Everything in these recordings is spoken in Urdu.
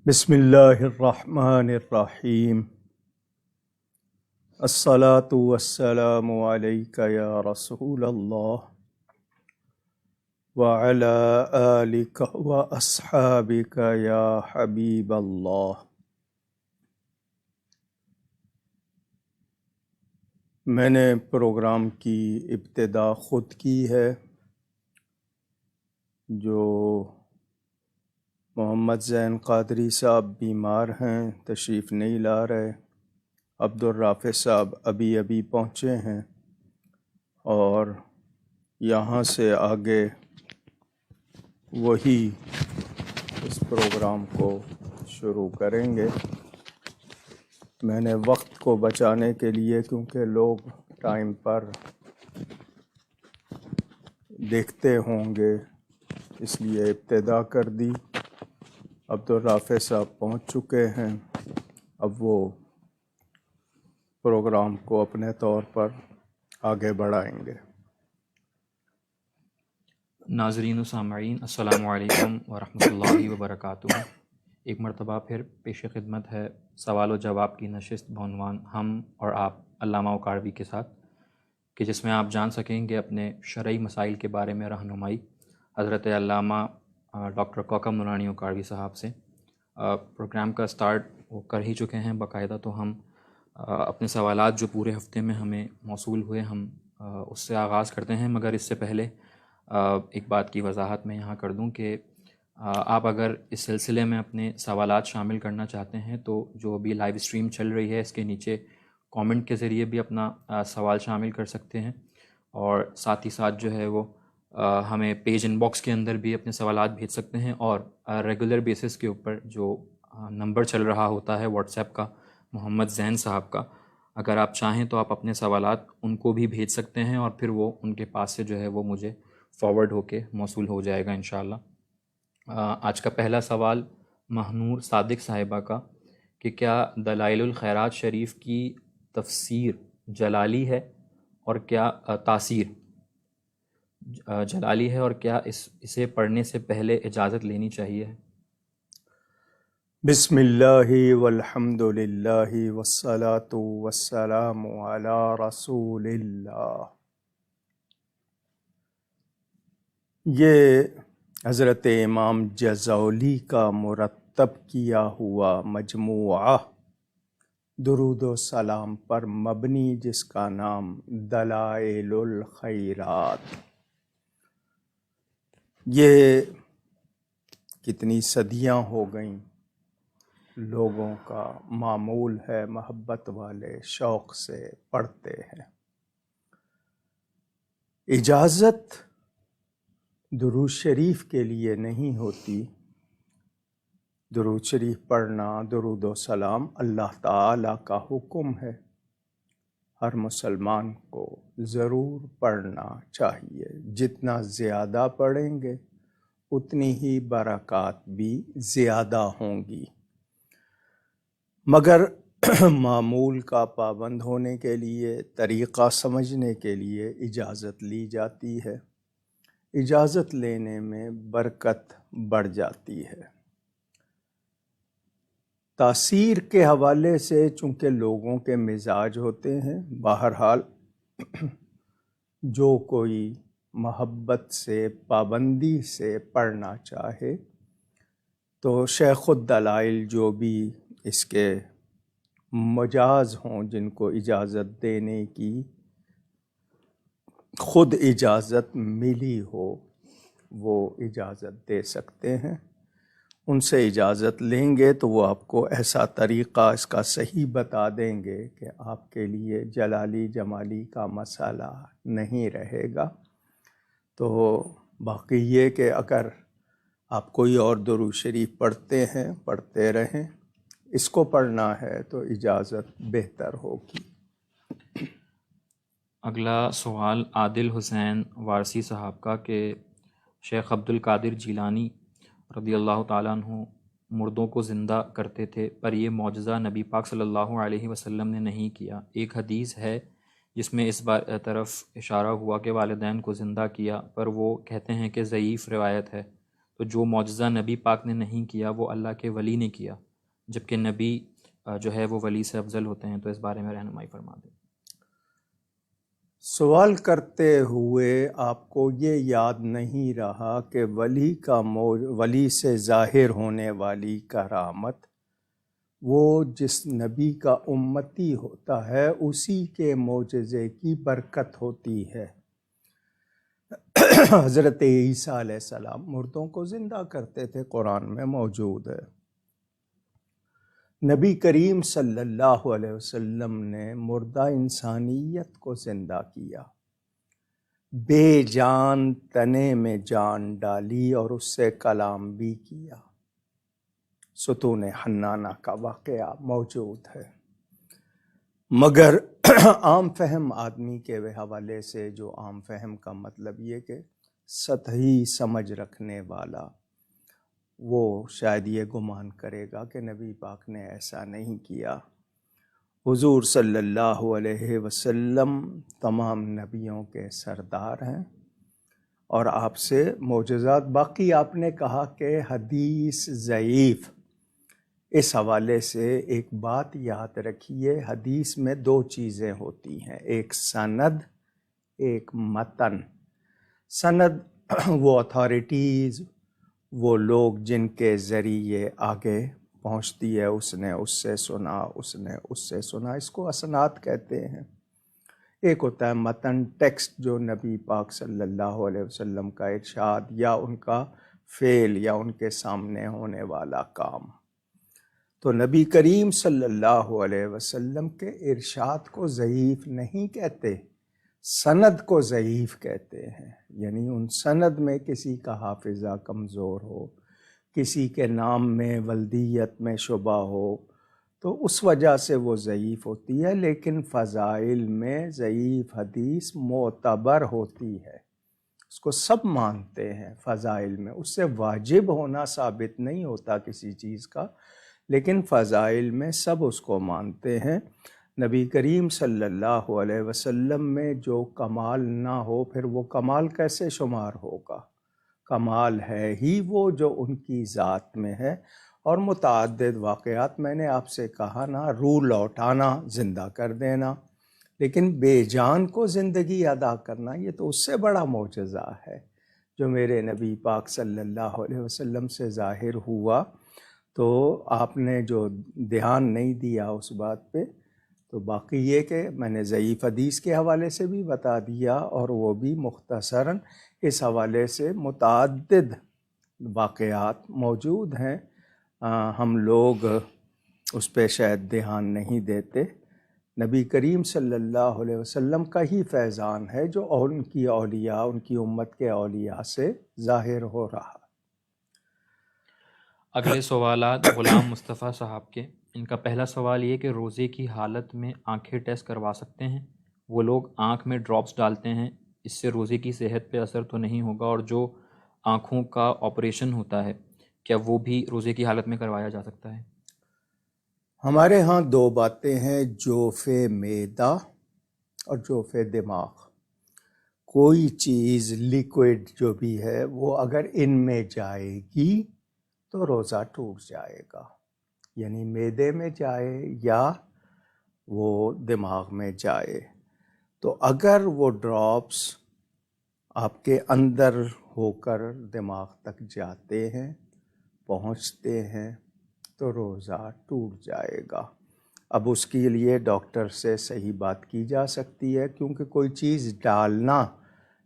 بسم اللہ الرحمن الرحیم الصلاة والسلام علیک یا رسول اللہ وعلی آلک واصحابک یا حبیب اللہ۔ میں نے پروگرام کی ابتدا خود کی ہے، جو محمد زین قادری صاحب بیمار ہیں، تشریف نہیں لا رہے۔ عبدالرافع صاحب ابھی پہنچے ہیں اور یہاں سے آگے وہی اس پروگرام کو شروع کریں گے۔ میں نے وقت کو بچانے کے لیے، کیونکہ لوگ ٹائم پر دیکھتے ہوں گے، اس لیے ابتدا کر دی۔ عبدالرافع صاحب پہنچ چکے ہیں، اب وہ پروگرام کو اپنے طور پر آگے بڑھائیں گے۔ ناظرین و سامعین، السلام علیکم ورحمۃ اللہ وبرکاتہ۔ ایک مرتبہ پھر پیش خدمت ہے سوال و جواب کی نشست بعنوان ہم اور آپ علامہ اوکاڑوی کے ساتھ، کہ جس میں آپ جان سکیں گے اپنے شرعی مسائل کے بارے میں رہنمائی حضرت علامہ ڈاکٹر کوکم نورانی اوکاڑوی صاحب سے۔ پروگرام کا سٹارٹ وہ کر ہی چکے ہیں باقاعدہ، تو ہم اپنے سوالات جو پورے ہفتے میں ہمیں موصول ہوئے ہم اس سے آغاز کرتے ہیں، مگر اس سے پہلے ایک بات کی وضاحت میں یہاں کر دوں کہ آپ اگر اس سلسلے میں اپنے سوالات شامل کرنا چاہتے ہیں تو جو ابھی لائیو اسٹریم چل رہی ہے اس کے نیچے کامنٹ کے ذریعے بھی اپنا سوال شامل کر سکتے ہیں، اور ساتھ ہی ساتھ جو ہے وہ ہمیں پیج ان باکس کے اندر بھی اپنے سوالات بھیج سکتے ہیں، اور ریگولر بیسس کے اوپر جو نمبر چل رہا ہوتا ہے واٹس ایپ کا محمد زین صاحب کا، اگر آپ چاہیں تو آپ اپنے سوالات ان کو بھی بھیج سکتے ہیں، اور پھر وہ ان کے پاس سے جو ہے وہ مجھے فارورڈ ہو کے موصول ہو جائے گا انشاءاللہ۔ آج کا پہلا سوال مہنور صادق صاحبہ کا، کہ کیا دلائل الخیرات شریف کی تفسیر جلالی ہے اور کیا تاثیر جلالی ہے، اور کیا اسے پڑھنے سے پہلے اجازت لینی چاہیے؟ بسم اللہ والحمد للہ والصلاة والسلام علی رسول اللہ۔ یہ حضرت امام جزولی کا مرتب کیا ہوا مجموعہ درود و سلام پر مبنی، جس کا نام دلائل الخیرات۔ یہ کتنی صدیاں ہو گئیں، لوگوں کا معمول ہے، محبت والے شوق سے پڑھتے ہیں۔ اجازت درود شریف کے لیے نہیں ہوتی، درود شریف پڑھنا، درود و سلام اللہ تعالیٰ کا حکم ہے، ہر مسلمان کو ضرور پڑھنا چاہیے۔ جتنا زیادہ پڑھیں گے اتنی ہی برکات بھی زیادہ ہوں گی، مگر معمول کا پابند ہونے کے لیے، طریقہ سمجھنے کے لیے اجازت لی جاتی ہے۔ اجازت لینے میں برکت بڑھ جاتی ہے۔ تاثیر کے حوالے سے چونکہ لوگوں کے مزاج ہوتے ہیں، بہرحال جو کوئی محبت سے، پابندی سے پڑھنا چاہے تو شیخ الدلائل جو بھی اس کے مجاز ہوں، جن کو اجازت دینے کی خود اجازت ملی ہو، وہ اجازت دے سکتے ہیں۔ ان سے اجازت لیں گے تو وہ آپ کو ایسا طریقہ اس کا صحیح بتا دیں گے کہ آپ کے لیے جلالی جمالی کا مسئلہ نہیں رہے گا۔ تو باقی یہ کہ اگر آپ کوئی اور درود شریف پڑھتے ہیں، پڑھتے رہیں، اس کو پڑھنا ہے تو اجازت بہتر ہوگی۔ اگلا سوال عادل حسین وارسی صاحب کا، کہ شیخ عبد القادر جیلانی رضی اللہ تعالیٰ عنہ مردوں کو زندہ کرتے تھے، پر یہ معجزہ نبی پاک صلی اللہ علیہ وسلم نے نہیں کیا۔ ایک حدیث ہے جس میں اس طرف اشارہ ہوا کہ والدین کو زندہ کیا، پر وہ کہتے ہیں کہ ضعیف روایت ہے، تو جو معجزہ نبی پاک نے نہیں کیا وہ اللہ کے ولی نے کیا، جبکہ نبی جو ہے وہ ولی سے افضل ہوتے ہیں، تو اس بارے میں رہنمائی فرما دیں۔ سوال کرتے ہوئے آپ کو یہ یاد نہیں رہا کہ ولی سے ظاہر ہونے والی کرامت وہ جس نبی کا امتی ہوتا ہے اسی کے معجزے کی برکت ہوتی ہے۔ حضرت عیسیٰ علیہ السلام مردوں کو زندہ کرتے تھے، قرآن میں موجود ہے۔ نبی کریم صلی اللہ علیہ وسلم نے مردہ انسانیت کو زندہ کیا، بے جان تنے میں جان ڈالی اور اس سے کلام بھی کیا۔ ستون حنانہ کا واقعہ موجود ہے، مگر عام فہم آدمی کے حوالے سے، جو عام فہم کا مطلب یہ کہ سطحی سمجھ رکھنے والا، وہ شاید یہ گمان کرے گا کہ نبی پاک نے ایسا نہیں کیا۔ حضور صلی اللہ علیہ وسلم تمام نبیوں کے سردار ہیں، اور آپ سے معجزات باقی آپ نے کہا کہ حدیث ضعیف، اس حوالے سے ایک بات یاد رکھیے، حدیث میں دو چیزیں ہوتی ہیں، ایک سند، ایک متن۔ سند وہ اتھارٹیز، وہ لوگ جن کے ذریعے آگے پہنچتی ہے، اس نے اس سے سنا، اس نے اس سے سنا، اس کو اسناد کہتے ہیں۔ ایک ہوتا ہے متن، ٹیکسٹ، جو نبی پاک صلی اللہ علیہ وسلم کا ارشاد یا ان کا فعل یا ان کے سامنے ہونے والا کام۔ تو نبی کریم صلی اللہ علیہ وسلم کے ارشاد کو ضعیف نہیں کہتے، سند کو ضعیف کہتے ہیں، یعنی ان سند میں کسی کا حافظہ کمزور ہو، کسی کے نام میں ولدیت میں شبہ ہو، تو اس وجہ سے وہ ضعیف ہوتی ہے، لیکن فضائل میں ضعیف حدیث معتبر ہوتی ہے، اس کو سب مانتے ہیں فضائل میں، اس سے واجب ہونا ثابت نہیں ہوتا کسی چیز کا، لیکن فضائل میں سب اس کو مانتے ہیں۔ نبی کریم صلی اللہ علیہ وسلم میں جو کمال نہ ہو، پھر وہ کمال کیسے شمار ہوگا؟ کمال ہے ہی وہ جو ان کی ذات میں ہے۔ اور متعدد واقعات میں نے آپ سے کہا نا، روح لوٹانا، زندہ کر دینا، لیکن بے جان کو زندگی ادا کرنا، یہ تو اس سے بڑا معجزہ ہے جو میرے نبی پاک صلی اللہ علیہ وسلم سے ظاہر ہوا۔ تو آپ نے جو دھیان نہیں دیا اس بات پہ، تو باقی یہ کہ میں نے ضعیف حدیث کے حوالے سے بھی بتا دیا، اور وہ بھی مختصراً اس حوالے سے متعدد واقعات موجود ہیں، ہم لوگ اس پہ شاید دھیان نہیں دیتے۔ نبی کریم صلی اللہ علیہ وسلم کا ہی فیضان ہے جو ان کی اولیاء، ان کی امت کے اولیاء سے ظاہر ہو رہا۔ اگلے سوالات غلام مصطفیٰ صاحب کے۔ ان کا پہلا سوال یہ کہ روزے کی حالت میں آنکھیں ٹیسٹ کروا سکتے ہیں؟ وہ لوگ آنکھ میں ڈراپس ڈالتے ہیں، اس سے روزے کی صحت پہ اثر تو نہیں ہوگا؟ اور جو آنکھوں کا آپریشن ہوتا ہے، کیا وہ بھی روزے کی حالت میں کروایا جا سکتا ہے؟ ہمارے ہاں دو باتیں ہیں، جوف معدہ اور جوف دماغ۔ کوئی چیز لیکوئڈ جو بھی ہے وہ اگر ان میں جائے گی تو روزہ ٹوٹ جائے گا، یعنی معدے میں جائے یا وہ دماغ میں جائے۔ تو اگر وہ ڈراپس آپ کے اندر ہو کر دماغ تک جاتے ہیں، پہنچتے ہیں، تو روزہ ٹوٹ جائے گا۔ اب اس کے لیے ڈاکٹر سے صحیح بات کی جا سکتی ہے، کیونکہ کوئی چیز ڈالنا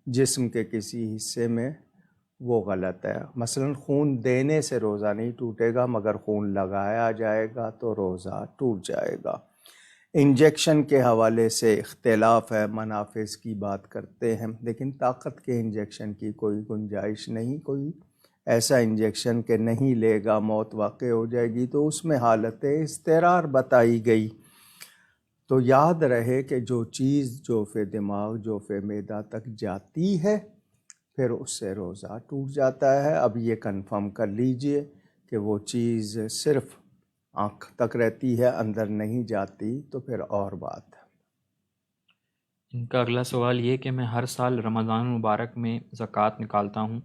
جسم کے کسی حصے میں وہ غلط ہے۔ مثلا خون دینے سے روزہ نہیں ٹوٹے گا، مگر خون لگایا جائے گا تو روزہ ٹوٹ جائے گا۔ انجیکشن کے حوالے سے اختلاف ہے، منافذ کی بات کرتے ہیں، لیکن طاقت کے انجیکشن کی کوئی گنجائش نہیں، کوئی ایسا انجیکشن کہ نہیں لے گا موت واقع ہو جائے گی، تو اس میں حالت اضطرار بتائی گئی۔ تو یاد رہے کہ جو چیز جوف دماغ، جوف معدہ تک جاتی ہے، پھر اس سے روزہ ٹوٹ جاتا ہے۔ اب یہ کنفرم کر لیجئے کہ وہ چیز صرف آنکھ تک رہتی ہے، اندر نہیں جاتی، تو پھر اور بات ہے۔ ان کا اگلا سوال یہ کہ میں ہر سال رمضان المبارک میں زکوٰۃ نکالتا ہوں،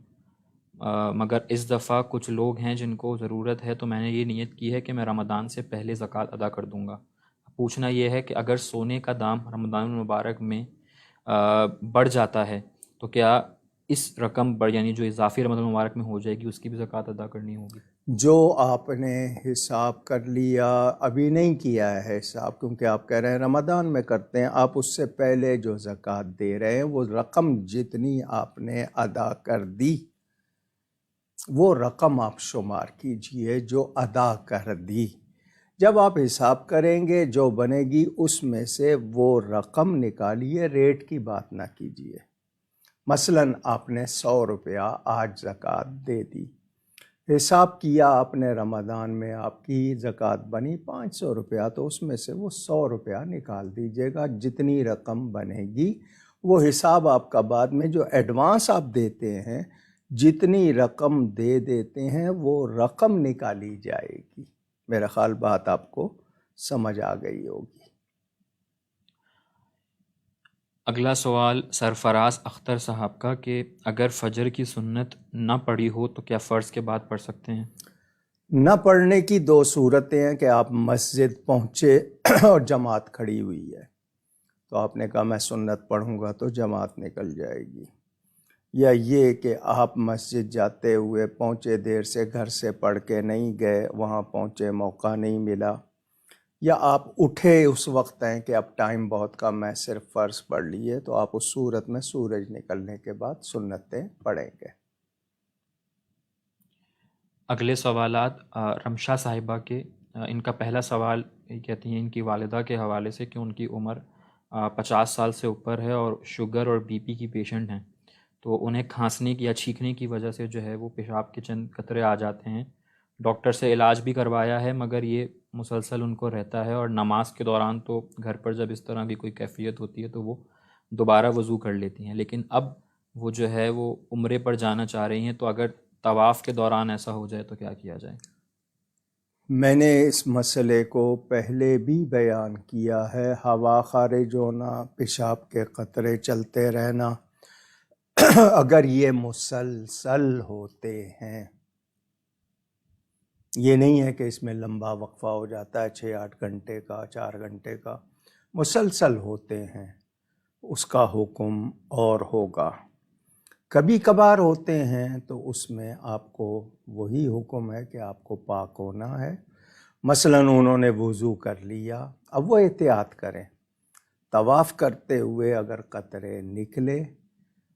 مگر اس دفعہ کچھ لوگ ہیں جن کو ضرورت ہے، تو میں نے یہ نیت کی ہے کہ میں رمضان سے پہلے زکوٰۃ ادا کر دوں گا۔ پوچھنا یہ ہے کہ اگر سونے کا دام رمضان المبارک میں بڑھ جاتا ہے تو کیا اس رقم یعنی جو اضافی رمضان المبارک میں ہو جائے گی اس کی بھی زکوٰۃ ادا کرنی ہوگی؟ جو آپ نے حساب کر لیا، ابھی نہیں کیا ہے حساب، کیونکہ آپ کہہ رہے ہیں رمضان میں کرتے ہیں، آپ اس سے پہلے جو زکوٰۃ دے رہے ہیں وہ رقم جتنی آپ نے ادا کر دی وہ رقم آپ شمار کیجئے جو ادا کر دی۔ جب آپ حساب کریں گے جو بنے گی اس میں سے وہ رقم نکالیے، ریٹ کی بات نہ کیجئے۔ مثلاً آپ نے 100 روپیہ آج زکوٰۃ دے دی، حساب کیا آپ نے رمضان میں آپ کی زکوٰۃ بنی 500 روپیہ، تو اس میں سے وہ 100 روپیہ نکال دیجیے گا، جتنی رقم بنے گی وہ حساب آپ کا بعد میں جو ایڈوانس آپ دیتے ہیں، جتنی رقم دے دیتے ہیں وہ رقم نکالی جائے گی۔ میرا خیال بات آپ کو سمجھ آ گئی ہوگی۔ اگلا سوال سرفراز اختر صاحب کا کہ اگر فجر کی سنت نہ پڑھی ہو تو کیا فرض کے بعد پڑھ سکتے ہیں؟ نہ پڑھنے کی 2 صورتیں ہیں کہ آپ مسجد پہنچے اور جماعت کھڑی ہوئی ہے، تو آپ نے کہا میں سنت پڑھوں گا تو جماعت نکل جائے گی، یا یہ کہ آپ مسجد جاتے ہوئے پہنچے، دیر سے گھر سے پڑھ کے نہیں گئے، وہاں پہنچے موقع نہیں ملا، یا آپ اٹھے اس وقت ہیں کہ اب ٹائم بہت کم ہے، صرف فرض پڑھ لیے، تو آپ اس صورت میں سورج نکلنے کے بعد سنتیں پڑھیں گے۔ اگلے سوالات رمشا صاحبہ کے، ان کا پہلا سوال یہ کہتی ہیں ان کی والدہ کے حوالے سے کہ ان کی عمر 50 سال سے اوپر ہے اور شوگر اور بی پی کی پیشنٹ ہیں، تو انہیں کھانسنے کی یا چھینکنے کی وجہ سے جو ہے وہ پیشاب کے چند قطرے آ جاتے ہیں، ڈاکٹر سے علاج بھی کروایا ہے مگر یہ مسلسل ان کو رہتا ہے، اور نماز کے دوران تو گھر پر جب اس طرح کی کوئی کیفیت ہوتی ہے تو وہ دوبارہ وضو کر لیتی ہیں، لیکن اب وہ جو ہے وہ عمرے پر جانا چاہ رہی ہیں، تو اگر طواف کے دوران ایسا ہو جائے تو کیا کیا جائے؟ میں نے اس مسئلے کو پہلے بھی بیان کیا ہے، ہوا خارج ہونا، پیشاب کے قطرے چلتے رہنا، اگر یہ مسلسل ہوتے ہیں، یہ نہیں ہے کہ اس میں لمبا وقفہ ہو جاتا ہے 6-8 گھنٹے کا، 4 گھنٹے کا، مسلسل ہوتے ہیں، اس کا حکم اور ہوگا۔ کبھی کبھار ہوتے ہیں تو اس میں آپ کو وہی حکم ہے کہ آپ کو پاک ہونا ہے۔ مثلاً انہوں نے وضو کر لیا، اب وہ احتیاط کریں، طواف کرتے ہوئے اگر قطرے نکلے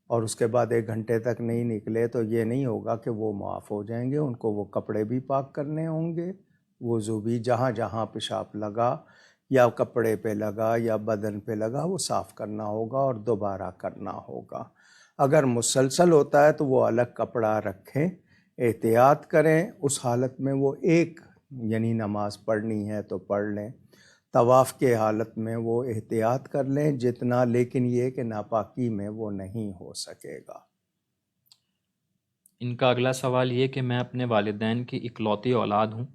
اور اس کے بعد 1 گھنٹے تک نہیں نکلے تو یہ نہیں ہوگا کہ وہ معاف ہو جائیں گے، ان کو وہ کپڑے بھی پاک کرنے ہوں گے، وضو بھی جہاں جہاں پیشاب لگا یا کپڑے پہ لگا یا بدن پہ لگا وہ صاف کرنا ہوگا اور دوبارہ کرنا ہوگا۔ اگر مسلسل ہوتا ہے تو وہ الگ کپڑا رکھیں، احتیاط کریں، اس حالت میں وہ ایک یعنی نماز پڑھنی ہے تو پڑھ لیں، طواف کے حالت میں وہ احتیاط کر لیں جتنا، لیکن یہ کہ ناپاکی میں وہ نہیں ہو سکے گا۔ ان کا اگلا سوال یہ کہ میں اپنے والدین کی اکلوتی اولاد ہوں،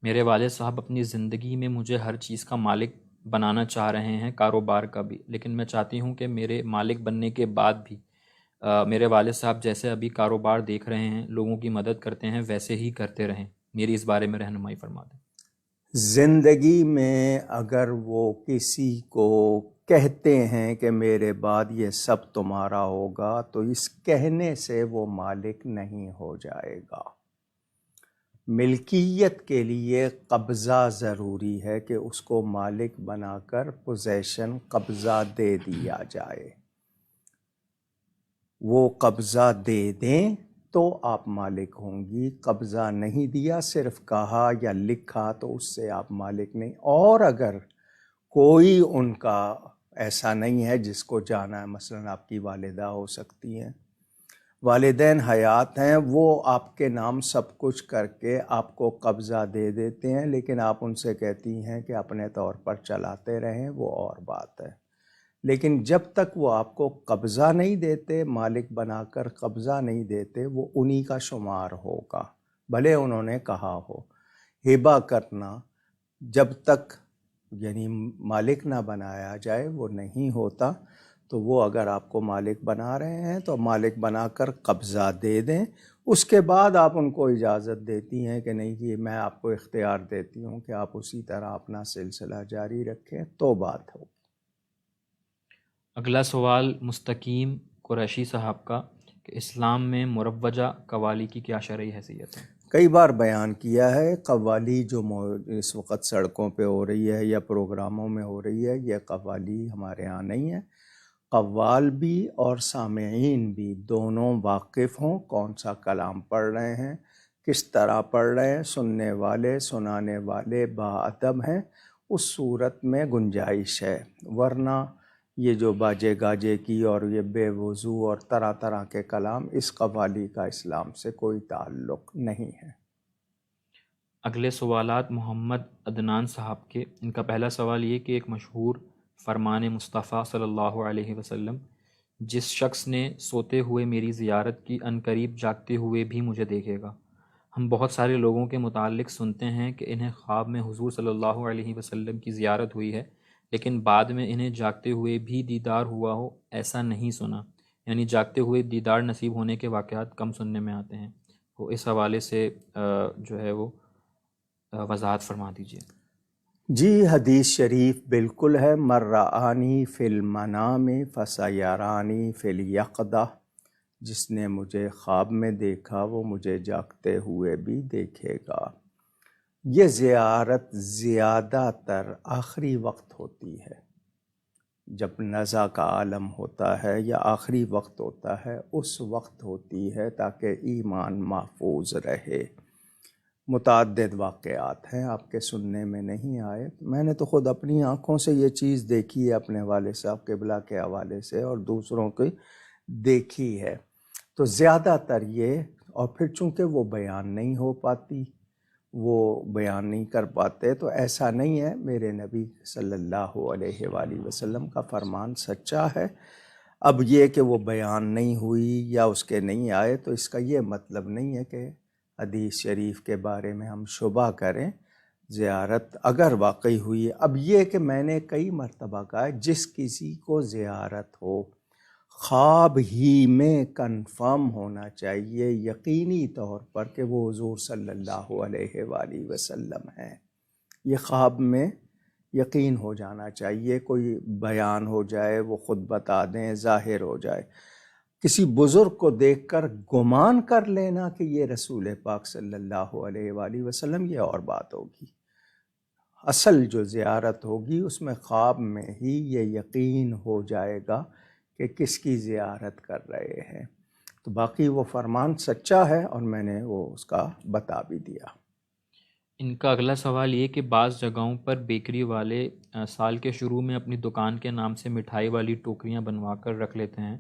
میرے والد صاحب اپنی زندگی میں مجھے ہر چیز کا مالک بنانا چاہ رہے ہیں، کاروبار کا بھی، لیکن میں چاہتی ہوں کہ میرے مالک بننے کے بعد بھی میرے والد صاحب جیسے ابھی کاروبار دیکھ رہے ہیں، لوگوں کی مدد کرتے ہیں، ویسے ہی کرتے رہیں، میری اس بارے میں رہنمائی فرما دیں۔ زندگی میں اگر وہ کسی کو کہتے ہیں کہ میرے بعد یہ سب تمہارا ہوگا تو اس کہنے سے وہ مالک نہیں ہو جائے گا۔ ملکیت کے لیے قبضہ ضروری ہے کہ اس کو مالک بنا کر پوزیشن قبضہ دے دیا جائے، وہ قبضہ دے دیں تو آپ مالک ہوں گی، قبضہ نہیں دیا، صرف کہا یا لکھا تو اس سے آپ مالک نہیں۔ اور اگر کوئی ان کا ایسا نہیں ہے جس کو جانا ہے، مثلاً آپ کی والدہ ہو سکتی ہیں، والدین حیات ہیں، وہ آپ کے نام سب کچھ کر کے آپ کو قبضہ دے دیتے ہیں، لیکن آپ ان سے کہتی ہیں کہ اپنے طور پر چلاتے رہیں، وہ اور بات ہے۔ لیکن جب تک وہ آپ کو قبضہ نہیں دیتے، مالک بنا کر قبضہ نہیں دیتے، وہ انہی کا شمار ہوگا، بھلے انہوں نے کہا ہو۔ ہبہ کرنا جب تک یعنی مالک نہ بنایا جائے وہ نہیں ہوتا، تو وہ اگر آپ کو مالک بنا رہے ہیں تو مالک بنا کر قبضہ دے دیں، اس کے بعد آپ ان کو اجازت دیتی ہیں کہ نہیں جی میں آپ کو اختیار دیتی ہوں کہ آپ اسی طرح اپنا سلسلہ جاری رکھیں، تو بات ہو۔ اگلا سوال مستقیم قریشی صاحب کا کہ اسلام میں مروجہ قوالی کی کیا شرعی حیثیت ہے؟ کئی بار بیان کیا ہے، قوالی جو اس وقت سڑکوں پہ ہو رہی ہے یا پروگراموں میں ہو رہی ہے، یہ قوالی ہمارے ہاں نہیں ہے۔ قوال بھی اور سامعین بھی دونوں واقف ہوں کون سا کلام پڑھ رہے ہیں، کس طرح پڑھ رہے ہیں، سننے والے سنانے والے باادب ہیں، اس صورت میں گنجائش ہے، ورنہ یہ جو باجے گاجے کی اور یہ بے وضو اور طرح طرح کے کلام، اس قوالی کا اسلام سے کوئی تعلق نہیں ہے۔ اگلے سوالات محمد عدنان صاحب کے، ان کا پہلا سوال یہ کہ ایک مشہور فرمان مصطفیٰ صلی اللہ علیہ وسلم، جس شخص نے سوتے ہوئے میری زیارت کی عنقریب جاگتے ہوئے بھی مجھے دیکھے گا۔ ہم بہت سارے لوگوں کے متعلق سنتے ہیں کہ انہیں خواب میں حضور صلی اللہ علیہ وسلم کی زیارت ہوئی ہے، لیکن بعد میں انہیں جاگتے ہوئے بھی دیدار ہوا ہو، ایسا نہیں سنا، یعنی جاگتے ہوئے دیدار نصیب ہونے کے واقعات کم سننے میں آتے ہیں۔ وہ اس حوالے سے جو ہے وہ وضاحت فرما دیجیے۔ جی حدیث شریف بالکل ہے، من رآنی فی المنام فسیرانی فی الیقظہ، جس نے مجھے خواب میں دیکھا وہ مجھے جاگتے ہوئے بھی دیکھے گا۔ یہ زیارت زیادہ تر آخری وقت ہوتی ہے، جب نزع کا عالم ہوتا ہے یا آخری وقت ہوتا ہے، اس وقت ہوتی ہے تاکہ ایمان محفوظ رہے۔ متعدد واقعات ہیں، آپ کے سننے میں نہیں آئے، میں نے تو خود اپنی آنکھوں سے یہ چیز دیکھی ہے اپنے والد صاحب قبلہ کے حوالے سے اور دوسروں کی دیکھی ہے۔ تو زیادہ تر یہ، اور پھر چونکہ وہ بیان نہیں ہو پاتی، وہ بیان نہیں کر پاتے، تو ایسا نہیں ہے، میرے نبی صلی اللہ علیہ وآلہ وسلم کا فرمان سچا ہے۔ اب یہ کہ وہ بیان نہیں ہوئی یا اس کے نہیں آئے تو اس کا یہ مطلب نہیں ہے کہ حدیث شریف کے بارے میں ہم شبہ کریں۔ زیارت اگر واقعی ہوئی، اب یہ کہ میں نے کئی مرتبہ کہا ہے، جس کسی کو زیارت ہو خواب ہی میں کنفرم ہونا چاہیے یقینی طور پر کہ وہ حضور صلی اللہ علیہ وآلہ وسلم ہیں، یہ خواب میں یقین ہو جانا چاہیے، کوئی بیان ہو جائے وہ خود بتا دیں، ظاہر ہو جائے۔ کسی بزرگ کو دیکھ کر گمان کر لینا کہ یہ رسول پاک صلی اللہ علیہ وآلہ وسلم، یہ اور بات ہوگی۔ اصل جو زیارت ہوگی اس میں خواب میں ہی یہ یقین ہو جائے گا کہ کس کی زیارت کر رہے ہیں۔ تو باقی وہ فرمان سچا ہے اور میں نے وہ اس کا بتا بھی دیا۔ ان کا اگلا سوال یہ کہ بعض جگہوں پر بیکری والے سال کے شروع میں اپنی دکان کے نام سے مٹھائی والی ٹوکریاں بنوا کر رکھ لیتے ہیں،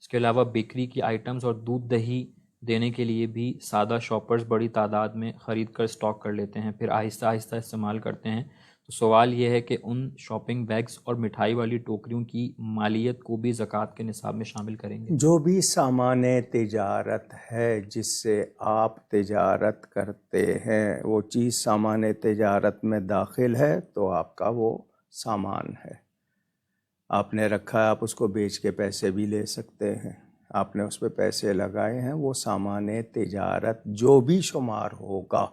اس کے علاوہ بیکری کی آئٹمز اور دودھ دہی دینے کے لیے بھی سادہ شاپرز بڑی تعداد میں خرید کر سٹاک کر لیتے ہیں، پھر آہستہ آہستہ استعمال کرتے ہیں۔ تو سوال یہ ہے کہ ان شاپنگ بیگز اور مٹھائی والی ٹوکریوں کی مالیت کو بھی زکوٰۃ کے نصاب میں شامل کریں گے؟ جو بھی سامان تجارت ہے جس سے آپ تجارت کرتے ہیں، وہ چیز سامان تجارت میں داخل ہے تو آپ کا وہ سامان ہے، آپ نے رکھا ہے، آپ اس کو بیچ کے پیسے بھی لے سکتے ہیں، آپ نے اس پہ پیسے لگائے ہیں، وہ سامان تجارت جو بھی شمار ہوگا،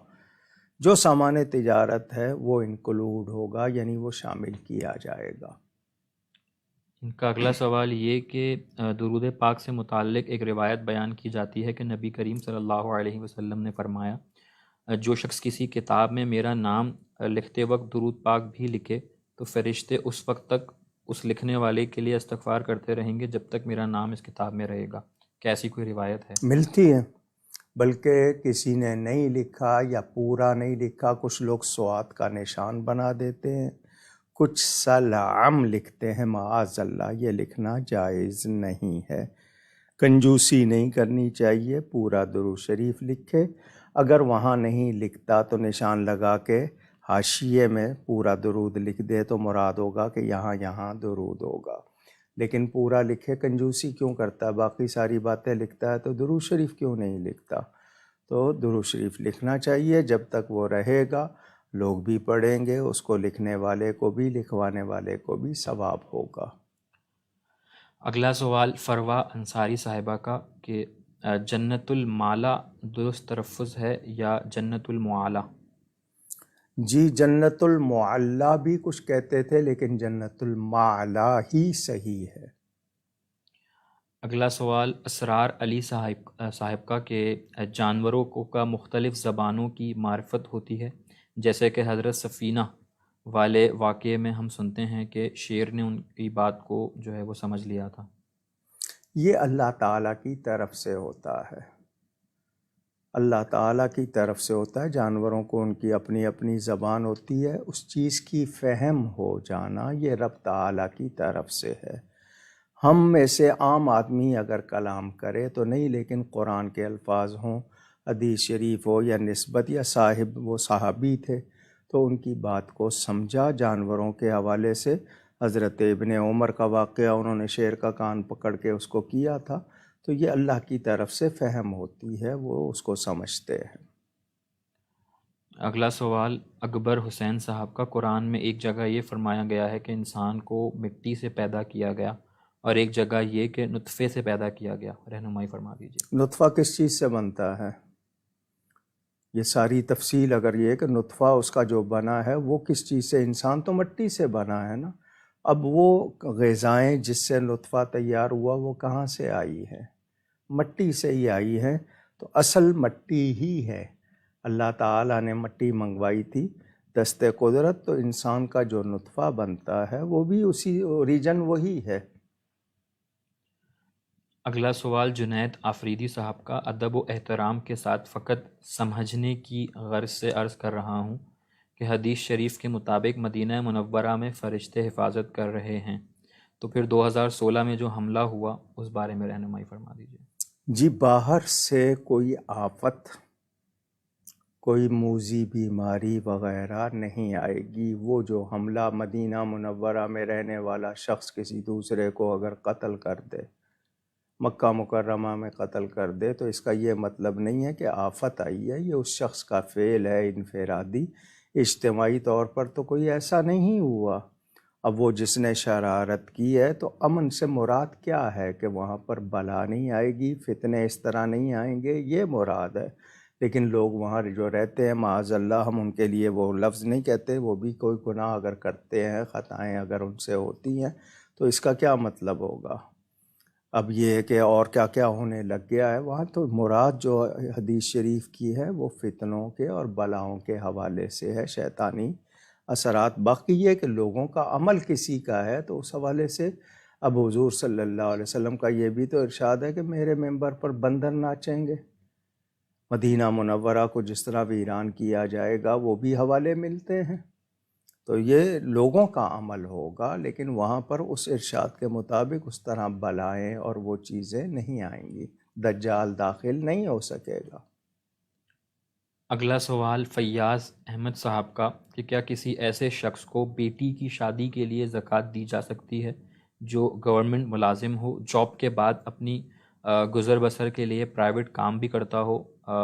جو سامان تجارت ہے وہ انکلوڈ ہوگا، یعنی وہ شامل کیا جائے گا۔ ان کا اگلا سوال یہ کہ درود پاک سے متعلق ایک روایت بیان کی جاتی ہے کہ نبی کریم صلی اللہ علیہ وسلم نے فرمایا، جو شخص کسی کتاب میں میرا نام لکھتے وقت درود پاک بھی لکھے تو فرشتے اس وقت تک اس لکھنے والے کے لیے استغفار کرتے رہیں گے جب تک میرا نام اس کتاب میں رہے گا۔ کیا ایسی کوئی روایت ہے؟ ملتی ہے، بلکہ کسی نے نہیں لکھا یا پورا نہیں لکھا، کچھ لوگ سوات کا نشان بنا دیتے ہیں، کچھ سلام لکھتے ہیں، معاذ اللہ یہ لکھنا جائز نہیں ہے، کنجوسی نہیں کرنی چاہیے، پورا درود شریف لکھے، اگر وہاں نہیں لکھتا تو نشان لگا کے حاشیے میں پورا درود لکھ دے تو مراد ہوگا کہ یہاں یہاں درود ہوگا، لیکن پورا لکھے، کنجوسی کیوں کرتا ہے، باقی ساری باتیں لکھتا ہے تو درود شریف کیوں نہیں لکھتا؟ تو درود شریف لکھنا چاہیے، جب تک وہ رہے گا لوگ بھی پڑھیں گے، اس کو لکھنے والے کو بھی لکھوانے والے کو بھی ثواب ہوگا۔ اگلا سوال فروا انصاری صاحبہ کا کہ جنت المالا درست تلفظ ہے یا جنت المعالی؟ جی جنت المعلا بھی کچھ کہتے تھے لیکن جنت المعلا ہی صحیح ہے۔ اگلا سوال اسرار علی صاحب کا کہ جانوروں کا مختلف زبانوں کی معرفت ہوتی ہے، جیسے کہ حضرت سفینہ والے واقعے میں ہم سنتے ہیں کہ شیر نے ان کی بات کو جو ہے وہ سمجھ لیا تھا۔ یہ اللہ تعالیٰ کی طرف سے ہوتا ہے، اللہ تعالیٰ کی طرف سے ہوتا ہے۔ جانوروں کو ان کی اپنی اپنی زبان ہوتی ہے، اس چیز کی فہم ہو جانا یہ رب تعالیٰ کی طرف سے ہے۔ ہم میں سے عام آدمی اگر کلام کرے تو نہیں، لیکن قرآن کے الفاظ ہوں، حدیث شریف ہو یا نسبت یا صاحب وہ صحابی تھے تو ان کی بات کو سمجھا۔ جانوروں کے حوالے سے حضرت ابن عمر کا واقعہ، انہوں نے شیر کا کان پکڑ کے اس کو کیا تھا، تو یہ اللہ کی طرف سے فہم ہوتی ہے، وہ اس کو سمجھتے ہیں۔ اگلا سوال اکبر حسین صاحب کا، قرآن میں ایک جگہ یہ فرمایا گیا ہے کہ انسان کو مٹی سے پیدا کیا گیا، اور ایک جگہ یہ کہ نطفے سے پیدا کیا گیا، رہنمائی فرما دیجیے۔ نطفہ کس چیز سے بنتا ہے؟ یہ ساری تفصیل اگر یہ کہ نطفہ اس کا جو بنا ہے وہ کس چیز سے؟ انسان تو مٹی سے بنا ہے نا۔ اب وہ غذائیں جس سے نطفہ تیار ہوا وہ کہاں سے آئی ہے؟ مٹی سے ہی آئی ہے، تو اصل مٹی ہی ہے۔ اللہ تعالیٰ نے مٹی منگوائی تھی دست قدرت، تو انسان کا جو نطفہ بنتا ہے وہ بھی اسی اوریجن وہی ہے۔ اگلا سوال جنید آفریدی صاحب کا، ادب و احترام کے ساتھ فقط سمجھنے کی غرض سے عرض کر رہا ہوں کہ حدیث شریف کے مطابق مدینہ منورہ میں فرشتے حفاظت کر رہے ہیں، تو پھر 2016 میں جو حملہ ہوا اس بارے میں رہنمائی فرما دیجیے۔ جی باہر سے کوئی آفت، کوئی موذی بیماری وغیرہ نہیں آئے گی۔ وہ جو حملہ مدینہ منورہ میں رہنے والا شخص کسی دوسرے کو اگر قتل کر دے، مکہ مکرمہ میں قتل کر دے، تو اس کا یہ مطلب نہیں ہے کہ آفت آئی ہے، یہ اس شخص کا فعل ہے انفرادی۔ اجتماعی طور پر تو کوئی ایسا نہیں ہوا۔ اب وہ جس نے شرارت کی ہے، تو امن سے مراد کیا ہے کہ وہاں پر بلا نہیں آئے گی، فتنے اس طرح نہیں آئیں گے، یہ مراد ہے۔ لیکن لوگ وہاں جو رہتے ہیں معاذ اللہ، ہم ان کے لیے وہ لفظ نہیں کہتے، وہ بھی کوئی گناہ اگر کرتے ہیں، خطائیں اگر ان سے ہوتی ہیں، تو اس کا کیا مطلب ہوگا؟ اب یہ ہے کہ اور کیا کیا ہونے لگ گیا ہے وہاں، تو مراد جو حدیث شریف کی ہے وہ فتنوں کے اور بلاؤں کے حوالے سے ہے، شیطانی اثرات۔ باقی یہ کہ لوگوں کا عمل کسی کا ہے، تو اس حوالے سے اب حضور صلی اللہ علیہ وسلم کا یہ بھی تو ارشاد ہے کہ میرے ممبر پر بندر ناچیں گے۔ مدینہ منورہ کو جس طرح ویران کیا جائے گا وہ بھی حوالے ملتے ہیں۔ تو یہ لوگوں کا عمل ہوگا، لیکن وہاں پر اس ارشاد کے مطابق اس طرح بلائیں اور وہ چیزیں نہیں آئیں گی، دجال داخل نہیں ہو سکے گا۔ اگلا سوال فیاض احمد صاحب کا کہ کیا کسی ایسے شخص کو بیٹی کی شادی کے لیے زکوٰۃ دی جا سکتی ہے جو گورنمنٹ ملازم ہو، جاب کے بعد اپنی گزر بسر کے لیے پرائیویٹ کام بھی کرتا ہو،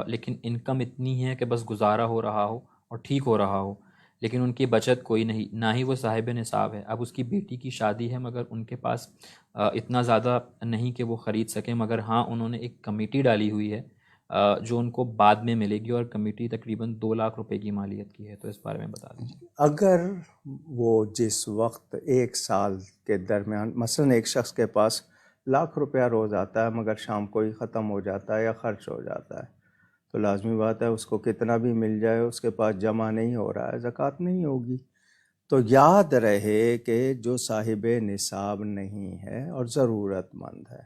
لیکن انکم اتنی ہے کہ بس گزارا ہو رہا ہو اور ٹھیک ہو رہا ہو، لیکن ان کی بچت کوئی نہیں، نہ ہی وہ صاحب نصاب ہے۔ اب اس کی بیٹی کی شادی ہے مگر ان کے پاس اتنا زیادہ نہیں کہ وہ خرید سکیں، مگر ہاں انہوں نے ایک کمیٹی ڈالی ہوئی ہے جو ان کو بعد میں ملے گی، اور کمیٹی تقریباً 2 لاکھ روپے کی مالیت کی ہے، تو اس بارے میں بتا دیجیے۔ اگر وہ جس وقت 1 سال کے درمیان، مثلا ایک شخص کے پاس 1,00,000 روپیہ روز آتا ہے مگر شام کو ہی ختم ہو جاتا ہے یا خرچ ہو جاتا ہے، تو لازمی بات ہے اس کو کتنا بھی مل جائے اس کے پاس جمع نہیں ہو رہا ہے، زکوٰۃ نہیں ہوگی۔ تو یاد رہے کہ جو صاحب نصاب نہیں ہے اور ضرورت مند ہے،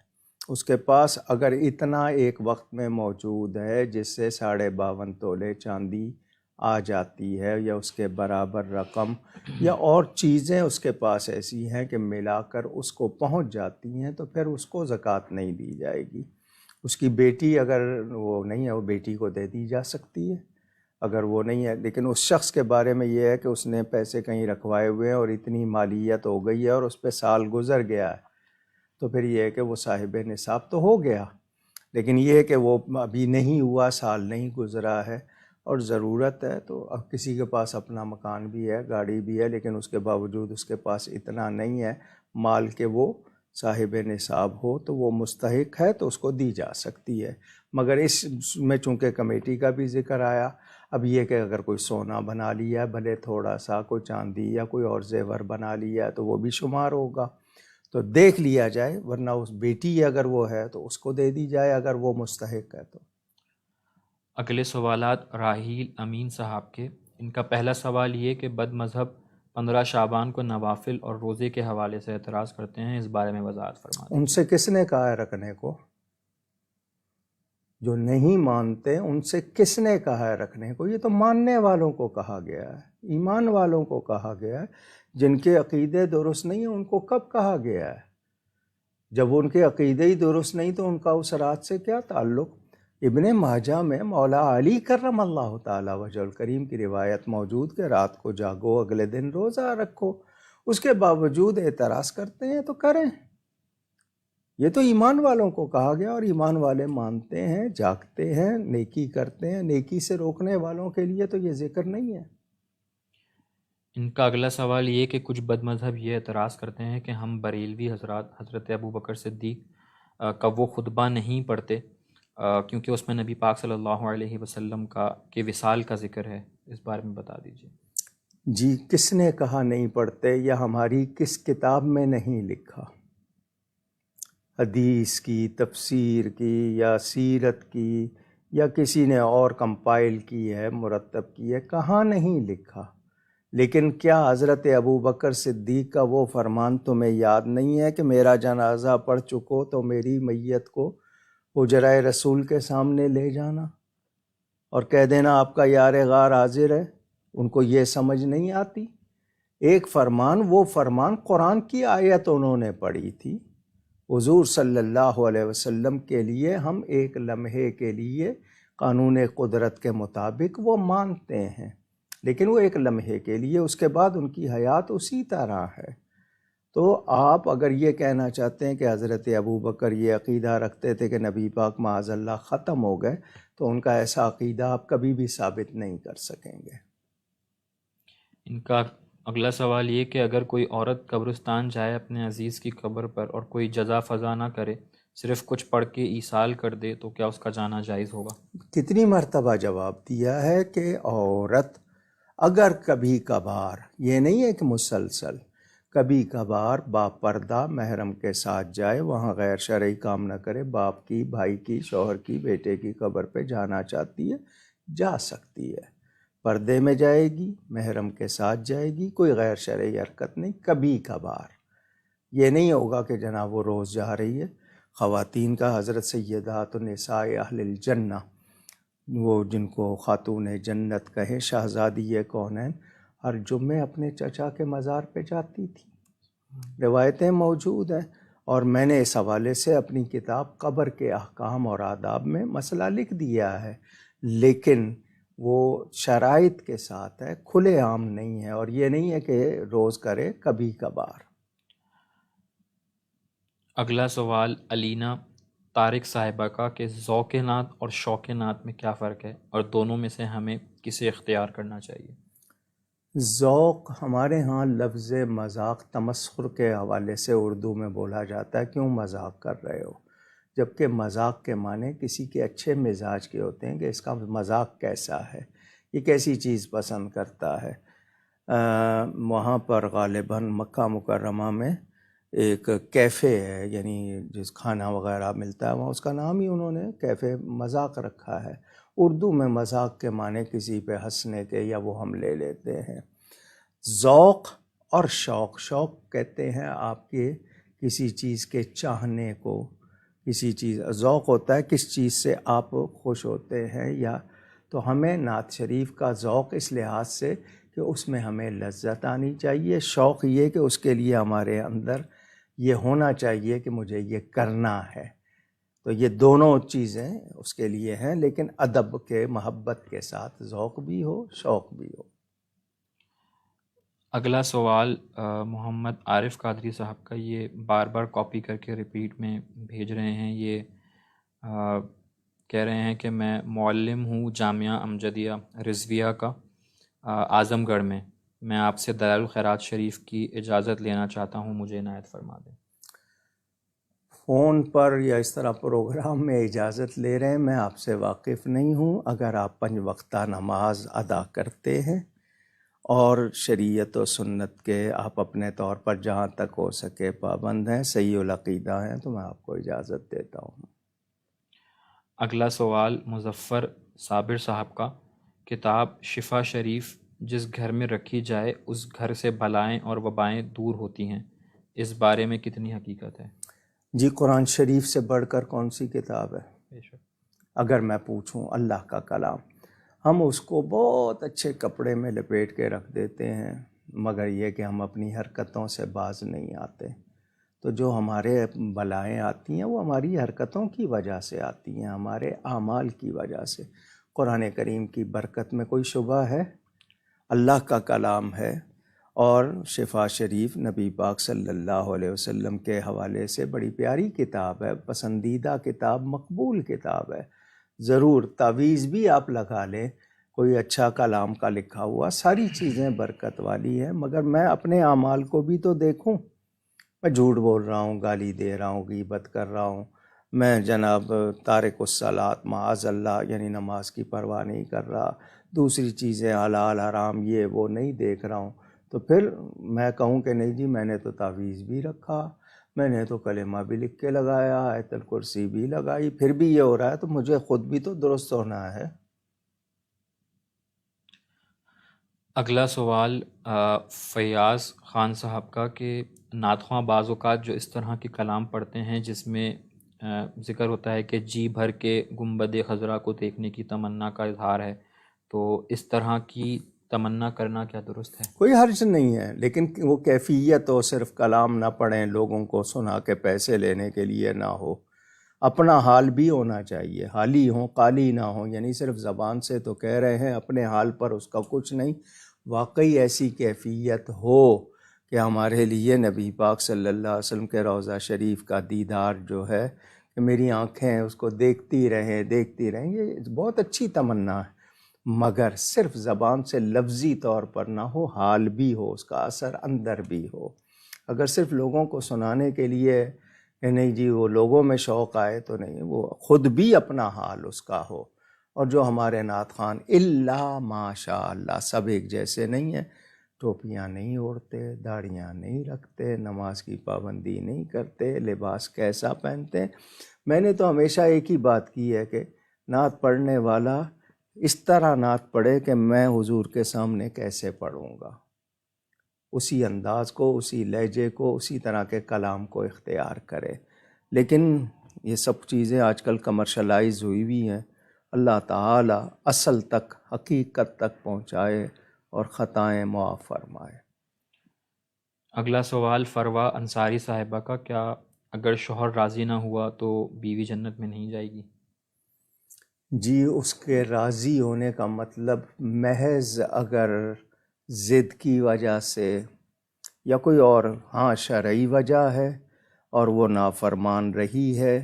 اس کے پاس اگر اتنا ایک وقت میں موجود ہے جس سے 52.5 تولے چاندی آ جاتی ہے یا اس کے برابر رقم، یا اور چیزیں اس کے پاس ایسی ہیں کہ ملا کر اس کو پہنچ جاتی ہیں، تو پھر اس کو زکوٰۃ نہیں دی جائے گی۔ اس کی بیٹی اگر وہ نہیں ہے، وہ بیٹی کو دے دی جا سکتی ہے اگر وہ نہیں ہے، لیکن اس شخص کے بارے میں یہ ہے کہ اس نے پیسے کہیں رکھوائے ہوئے ہیں اور اتنی مالیت ہو گئی ہے اور اس پہ سال گزر گیا ہے، تو پھر یہ ہے کہ وہ صاحب نصاب تو ہو گیا، لیکن یہ ہے کہ وہ ابھی نہیں ہوا، سال نہیں گزرا ہے اور ضرورت ہے۔ تو اب کسی کے پاس اپنا مکان بھی ہے، گاڑی بھی ہے، لیکن اس کے باوجود اس کے پاس اتنا نہیں ہے مال کہ وہ صاحب نصاب ہو تو وہ مستحق ہے تو اس کو دی جا سکتی ہے. مگر اس میں چونکہ کمیٹی کا بھی ذکر آیا، اب یہ کہ اگر کوئی سونا بنا لیا بھلے تھوڑا سا، کوئی چاندی یا کوئی اور زیور بنا لیا تو وہ بھی شمار ہوگا، تو دیکھ لیا جائے، ورنہ اس بیٹی اگر وہ ہے تو اس کو دے دی جائے اگر وہ مستحق ہے تو. اگلے سوالات راحیل امین صاحب کے. ان کا پہلا سوال یہ کہ بد مذہب 15 شعبان کو نوافل اور روزے کے حوالے سے اعتراض کرتے ہیں، اس بارے میں وضاحت فرما دیں. ان سے کس نے کہا ہے رکھنے کو؟ جو نہیں مانتے ان سے کس نے کہا ہے رکھنے کو؟ یہ تو ماننے والوں کو کہا گیا ہے، ایمان والوں کو کہا گیا ہے. جن کے عقیدے درست نہیں ہیں ان کو کب کہا گیا ہے؟ جب ان کے عقیدے ہی درست نہیں تو ان کا اس رات سے کیا تعلق؟ ابن ماجہ میں مولا علی کرم اللہ تعالی وجہ الکریم کی روایت موجود کہ رات کو جاگو اگلے دن روزہ رکھو. اس کے باوجود اعتراض کرتے ہیں تو کریں. یہ تو ایمان والوں کو کہا گیا، اور ایمان والے مانتے ہیں، جاگتے ہیں، نیکی کرتے ہیں. نیکی سے روکنے والوں کے لیے تو یہ ذکر نہیں ہے. ان کا اگلا سوال یہ کہ کچھ بد مذہب یہ اعتراض کرتے ہیں کہ ہم بریلوی حضرات حضرت ابوبکر صدیق کا وہ خطبہ نہیں پڑھتے کیونکہ اس میں نبی پاک صلی اللہ علیہ وسلم کے وصال کا ذکر ہے. اس بارے میں بتا دیجیے. جی کس نے کہا نہیں پڑھتے، یا ہماری کس کتاب میں نہیں لکھا؟ حدیث کی، تفسیر کی، یا سیرت کی، یا کسی نے اور کمپائل کی ہے، مرتب کی ہے؟ کہاں نہیں لکھا. لیکن کیا حضرت ابوبکر صدیق کا وہ فرمان تمہیں یاد نہیں ہے کہ میرا جنازہ پڑھ چکو تو میری میت کو حجرہ رسول کے سامنے لے جانا اور کہہ دینا آپ کا یار غار حاضر ہے؟ ان کو یہ سمجھ نہیں آتی. ایک فرمان، وہ فرمان قرآن کی آیت انہوں نے پڑھی تھی. حضور صلی اللہ علیہ وسلم کے لیے ہم ایک لمحے کے لیے قانون قدرت کے مطابق وہ مانتے ہیں، لیکن وہ ایک لمحے کے لیے، اس کے بعد ان کی حیات اسی طرح ہے. تو آپ اگر یہ کہنا چاہتے ہیں کہ حضرت ابوبکر یہ عقیدہ رکھتے تھے کہ نبی پاک معاذ اللہ ختم ہو گئے، تو ان کا ایسا عقیدہ آپ کبھی بھی ثابت نہیں کر سکیں گے. ان کا اگلا سوال یہ کہ اگر کوئی عورت قبرستان جائے اپنے عزیز کی قبر پر اور کوئی جزا فضا نہ کرے، صرف کچھ پڑھ کے ایصال کر دے، تو کیا اس کا جانا جائز ہوگا؟ کتنی مرتبہ جواب دیا ہے کہ عورت اگر کبھی کبھار، یہ نہیں ہے کہ مسلسل، کبھی کبھار با پردہ محرم کے ساتھ جائے، وہاں غیر شرعی کام نہ کرے، باپ کی، بھائی کی، شوہر کی، بیٹے کی قبر پہ جانا چاہتی ہے، جا سکتی ہے. پردے میں جائے گی، محرم کے ساتھ جائے گی، کوئی غیر شرعی حرکت نہیں. کبھی کبھار، یہ نہیں ہوگا کہ جناب وہ روز جا رہی ہے. خواتین کا حضرت سیدات النساء اہل الجنہ، وہ جن کو خاتون جنت کہیں، شہزادی کونین، ہر جمعے اپنے چچا کے مزار پہ جاتی تھی. روایتیں موجود ہیں، اور میں نے اس حوالے سے اپنی کتاب قبر کے احکام اور آداب میں مسئلہ لکھ دیا ہے، لیکن وہ شرائط کے ساتھ ہے، کھلے عام نہیں ہے، اور یہ نہیں ہے کہ روز کرے، کبھی کبھار. اگلا سوال علینا طارق صاحبہ کا کہ ذوق نعت اور شوق نعت میں کیا فرق ہے، اور دونوں میں سے ہمیں کسے اختیار کرنا چاہیے؟ ذوق ہمارے ہاں لفظ مذاق تمسخر کے حوالے سے اردو میں بولا جاتا ہے، کیوں مذاق کر رہے ہو، جبکہ مذاق کے معنی کسی کے اچھے مزاج کے ہوتے ہیں کہ اس کا مذاق کیسا ہے، یہ کیسی چیز پسند کرتا ہے. وہاں پر غالباً مکہ مکرمہ میں ایک کیفے ہے، یعنی جس کھانا وغیرہ ملتا ہے وہاں، اس کا نام ہی انہوں نے کیفے مذاق رکھا ہے. اردو میں مذاق کے معنی کسی پہ ہنسنے کے، یا وہ ہم لے لیتے ہیں. ذوق اور شوق، شوق کہتے ہیں آپ کے کسی چیز کے چاہنے کو، کسی چیز، ذوق ہوتا ہے کس چیز سے آپ خوش ہوتے ہیں. یا تو ہمیں نعت شریف کا ذوق اس لحاظ سے کہ اس میں ہمیں لذت آنی چاہیے. شوق یہ کہ اس کے لیے ہمارے اندر یہ ہونا چاہیے کہ مجھے یہ کرنا ہے. تو یہ دونوں چیزیں اس کے لیے ہیں، لیکن ادب کے، محبت کے ساتھ ذوق بھی ہو، شوق بھی ہو. اگلا سوال محمد عارف قادری صاحب کا، یہ بار بار کاپی کر کے ریپیٹ میں بھیج رہے ہیں. یہ کہہ رہے ہیں کہ میں معلم ہوں جامعہ امجدیہ رضویہ کا اعظم گڑھ میں آپ سے دلائل الخیرات شریف کی اجازت لینا چاہتا ہوں، مجھے عنایت فرما دیں. فون پر یا اس طرح پروگرام میں اجازت لے رہے ہیں، میں آپ سے واقف نہیں ہوں. اگر آپ 5 وقتہ نماز ادا کرتے ہیں اور شریعت و سنت کے آپ اپنے طور پر جہاں تک ہو سکے پابند ہیں، صحیح العقیدہ ہیں، تو میں آپ کو اجازت دیتا ہوں. اگلا سوال مظفر صابر صاحب کا. کتاب شفا شریف جس گھر میں رکھی جائے اس گھر سے بلائیں اور وبائیں دور ہوتی ہیں، اس بارے میں کتنی حقیقت ہے؟ جی، قرآن شریف سے بڑھ کر کون سی کتاب ہے؟ بے شک. اگر میں پوچھوں اللہ کا کلام، ہم اس کو بہت اچھے کپڑے میں لپیٹ کے رکھ دیتے ہیں، مگر یہ کہ ہم اپنی حرکتوں سے باز نہیں آتے. تو جو ہمارے بلائیں آتی ہیں وہ ہماری حرکتوں کی وجہ سے آتی ہیں، ہمارے اعمال کی وجہ سے. قرآن کریم کی برکت میں کوئی شبہ ہے؟ اللہ کا کلام ہے، اور شفا شریف نبی پاک صلی اللہ علیہ وسلم کے حوالے سے بڑی پیاری کتاب ہے، پسندیدہ کتاب، مقبول کتاب ہے. ضرور تعویذ بھی آپ لگا لیں، کوئی اچھا کلام کا لکھا ہوا، ساری چیزیں برکت والی ہیں. مگر میں اپنے اعمال کو بھی تو دیکھوں. میں جھوٹ بول رہا ہوں، گالی دے رہا ہوں، غیبت کر رہا ہوں، میں جناب تارک الصلاۃ معاذ اللہ، یعنی نماز کی پرواہ نہیں کر رہا، دوسری چیزیں حلال حرام یہ وہ نہیں دیکھ رہا ہوں. تو پھر میں کہوں کہ نہیں جی میں نے تو تعویذ بھی رکھا، میں نے تو کلمہ بھی لکھ کے لگایا، آیت الکرسی بھی لگائی، پھر بھی یہ ہو رہا ہے، تو مجھے خود بھی تو درست ہونا ہے. اگلا سوال فیاض خان صاحب کا کہ نعت خواں بعض اوقات جو اس طرح کے کلام پڑھتے ہیں جس میں ذکر ہوتا ہے کہ جی بھر کے گنبد خضرا کو دیکھنے کی تمنا کا اظہار ہے، تو اس طرح کی تمنا کرنا کیا درست ہے؟ کوئی حرج نہیں ہے، لیکن وہ کیفیت ہو، صرف کلام نہ پڑھیں لوگوں کو سنا کے پیسے لینے کے لیے نہ ہو. اپنا حال بھی ہونا چاہیے، حالی ہوں قالی نہ ہوں، یعنی صرف زبان سے تو کہہ رہے ہیں، اپنے حال پر اس کا کچھ نہیں. واقعی ایسی کیفیت ہو کہ ہمارے لیے نبی پاک صلی اللہ علیہ وسلم کے روضہ شریف کا دیدار جو ہے کہ میری آنکھیں اس کو دیکھتی رہیں، یہ بہت اچھی تمنا ہے. مگر صرف زبان سے لفظی طور پر نہ ہو، حال بھی ہو، اس کا اثر اندر بھی ہو. اگر صرف لوگوں کو سنانے کے لیے کہ نہیں جی وہ لوگوں میں شوق آئے تو نہیں، وہ خود بھی اپنا حال اس کا ہو. اور جو ہمارے نعت خوان الا ماشاء اللہ سب ایک جیسے نہیں ہیں، ٹوپیاں نہیں اوڑھتے، داڑیاں نہیں رکھتے، نماز کی پابندی نہیں کرتے، لباس کیسا پہنتے. میں نے تو ہمیشہ ایک ہی بات کی ہے کہ نعت پڑھنے والا اس طرح نعت پڑھے کہ میں حضور کے سامنے کیسے پڑھوں گا، اسی انداز کو، اسی لہجے کو، اسی طرح کے کلام کو اختیار کرے. لیکن یہ سب چیزیں آج کل کمرشلائز ہوئی ہوئی ہیں. اللہ تعالی اصل تک، حقیقت تک پہنچائے اور خطائیں معاف فرمائے. اگلا سوال فروا انصاری صاحبہ کا. کیا اگر شوہر راضی نہ ہوا تو بیوی جنت میں نہیں جائے گی؟ جی، اس کے راضی ہونے کا مطلب محض اگر ضد کی وجہ سے یا کوئی اور شرعی وجہ ہے اور وہ نافرمان رہی ہے،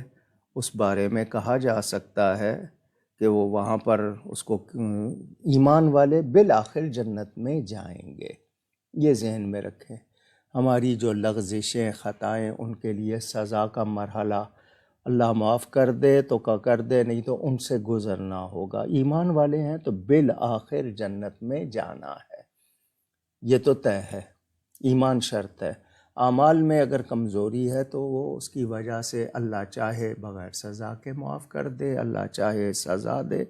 اس بارے میں کہا جا سکتا ہے کہ وہ وہاں پر اس کو ایمان والے بالآخر جنت میں جائیں گے. یہ ذہن میں رکھیں. ہماری جو لغزشیں، خطائیں، ان کے لیے سزا کا مرحلہ اللہ معاف کر دے تو کر دے، نہیں تو ان سے گزرنا ہوگا. ایمان والے ہیں تو بالآخر جنت میں جانا ہے، یہ تو طے ہے. ایمان شرط ہے. اعمال میں اگر کمزوری ہے تو وہ اس کی وجہ سے اللہ چاہے بغیر سزا کے معاف کر دے، اللہ چاہے سزا دے،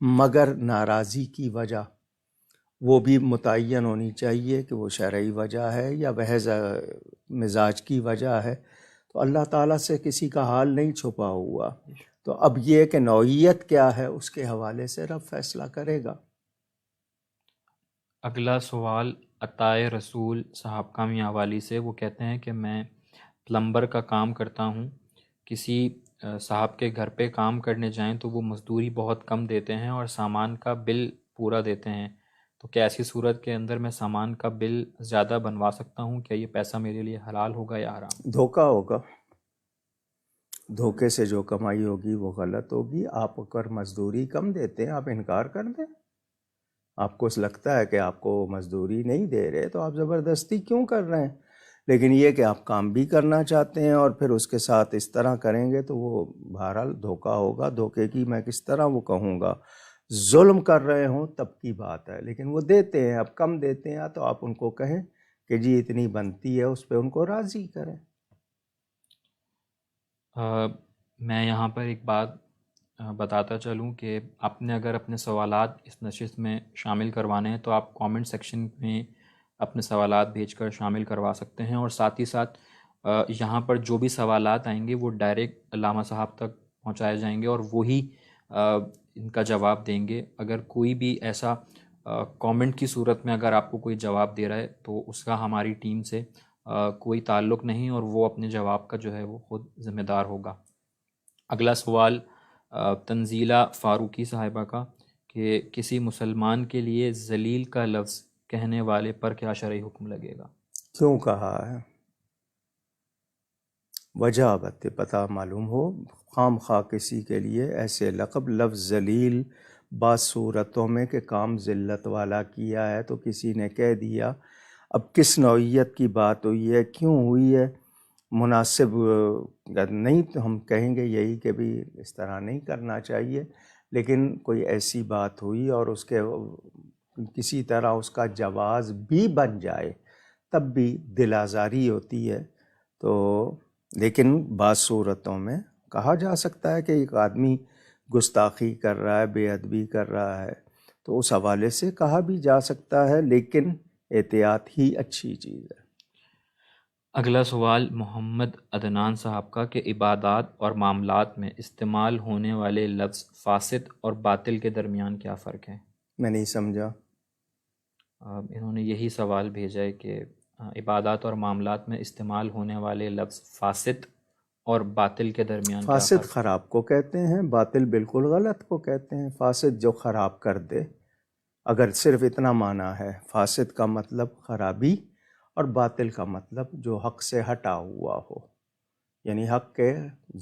مگر ناراضی کی وجہ وہ بھی متعین ہونی چاہیے کہ وہ شرعی وجہ ہے یا محض مزاج کی وجہ ہے. تو اللہ تعالیٰ سے کسی کا حال نہیں چھپا ہوا. تو اب یہ کہ نوعیت کیا ہے اس کے حوالے سے رب فیصلہ کرے گا. اگلا سوال عطائے رسول صاحب کا میاں سے. وہ کہتے ہیں کہ میں پلمبر کا کام کرتا ہوں، کسی صاحب کے گھر پہ کام کرنے جائیں تو وہ مزدوری بہت کم دیتے ہیں اور سامان کا بل پورا دیتے ہیں. تو کیا ایسی صورت کے اندر میں سامان کا بل زیادہ بنوا سکتا ہوں؟ کیا یہ پیسہ میرے لیے حلال ہوگا یا حرام؟ دھوکہ ہوگا. دھوکے سے جو کمائی ہوگی وہ غلط ہوگی. آپ اگر مزدوری کم دیتے ہیں آپ انکار کر دیں. آپ کو لگتا ہے کہ آپ کو مزدوری نہیں دے رہے تو آپ زبردستی کیوں کر رہے ہیں؟ لیکن یہ کہ آپ کام بھی کرنا چاہتے ہیں اور پھر اس کے ساتھ اس طرح کریں گے تو وہ بہرحال دھوکہ ہوگا. دھوکے کی میں کس طرح وہ کہوں گا، ظلم کر رہے ہوں تب کی بات ہے، لیکن وہ دیتے ہیں. اب کم دیتے ہیں تو آپ ان کو کہیں کہ جی اتنی بنتی ہے، اس پہ ان کو راضی کریں. میں یہاں پر ایک بات بتاتا چلوں کہ آپ نے اگر اپنے سوالات اس نشست میں شامل کروانے ہیں تو آپ کامنٹ سیکشن میں اپنے سوالات بھیج کر شامل کروا سکتے ہیں، اور ساتھ ہی ساتھ یہاں پر جو بھی سوالات آئیں گے وہ ڈائریکٹ علامہ صاحب تک پہنچائے جائیں گے اور وہی ان کا جواب دیں گے. اگر کوئی بھی ایسا کامنٹ کی صورت میں اگر آپ کو کوئی جواب دے رہا ہے تو اس کا ہماری ٹیم سے کوئی تعلق نہیں، اور وہ اپنے جواب کا جو ہے وہ خود ذمہ دار ہوگا. اگلا سوال تنزیلہ فاروقی صاحبہ کا کہ کسی مسلمان کے لیے ذلیل کا لفظ کہنے والے پر کیا شرعی حکم لگے گا؟ کیوں کہا ہے؟ وجہ پتہ معلوم ہو. خام خواہ کسی کے لیے ایسے لقب لفظ ذلیل بعض صورتوں میں کہ کام ذلت والا کیا ہے تو کسی نے کہہ دیا. اب کس نوعیت کی بات ہوئی ہے، کیوں ہوئی ہے، مناسب نہیں تو ہم کہیں گے یہی کہ بھی اس طرح نہیں کرنا چاہیے. لیکن کوئی ایسی بات ہوئی اور اس کے کسی طرح اس کا جواز بھی بن جائے تب بھی دل آزاری ہوتی ہے. تو لیکن بعض صورتوں میں کہا جا سکتا ہے کہ ایک آدمی گستاخی کر رہا ہے، بے ادبی کر رہا ہے، تو اس حوالے سے کہا بھی جا سکتا ہے، لیکن احتیاط ہی اچھی چیز ہے. اگلا سوال محمد عدنان صاحب کا کہ عبادات اور معاملات میں استعمال ہونے والے لفظ فاسد اور باطل کے درمیان کیا فرق ہے؟ میں نہیں سمجھا. انہوں نے یہی سوال بھیجا ہے کہ عبادات اور معاملات میں استعمال ہونے والے لفظ فاسد اور باطل کے درمیان کیا فاسد فرق ہے؟ خراب کو کہتے ہیں، باطل بالکل غلط کو کہتے ہیں. فاسد جو خراب کر دے، اگر صرف اتنا معنی ہے. فاسد کا مطلب خرابی اور باطل کا مطلب جو حق سے ہٹا ہوا ہو، یعنی حق کے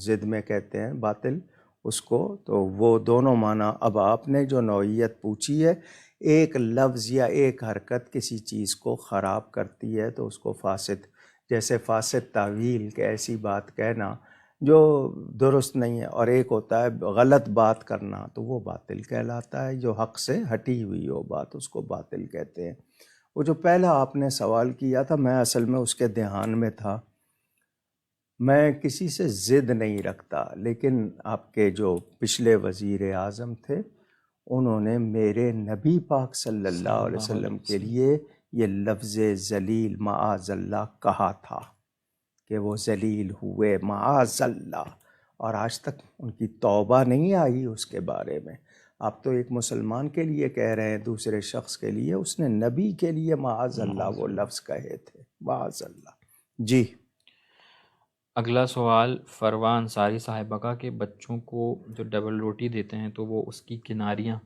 ضد میں کہتے ہیں باطل اس کو. تو وہ دونوں معنی. اب آپ نے جو نوعیت پوچھی ہے، ایک لفظ یا ایک حرکت کسی چیز کو خراب کرتی ہے تو اس کو فاسد، جیسے فاسد تعویل کہ ایسی بات کہنا جو درست نہیں ہے، اور ایک ہوتا ہے غلط بات کرنا تو وہ باطل کہلاتا ہے. جو حق سے ہٹی ہوئی ہو بات اس کو باطل کہتے ہیں. وہ جو پہلا آپ نے سوال کیا تھا، میں اصل میں اس کے دھیان میں تھا. میں کسی سے ضد نہیں رکھتا، لیکن آپ کے جو پچھلے وزیر اعظم تھے انہوں نے میرے نبی پاک صلی اللہ علیہ وسلم کے لیے یہ لفظ ذلیل معاذ اللہ کہا تھا کہ وہ ذلیل ہوئے معاذ اللہ، اور آج تک ان کی توبہ نہیں آئی اس کے بارے میں. آپ تو ایک مسلمان کے لیے کہہ رہے ہیں، دوسرے شخص کے لیے. اس نے نبی کے لیے معاذ اللہ وہ لفظ کہے تھے، معاذ اللہ. جی. اگلا سوال فروا انصاری صاحبہ کا کہ بچوں کو جو ڈبل روٹی دیتے ہیں تو وہ اس کی کناریاں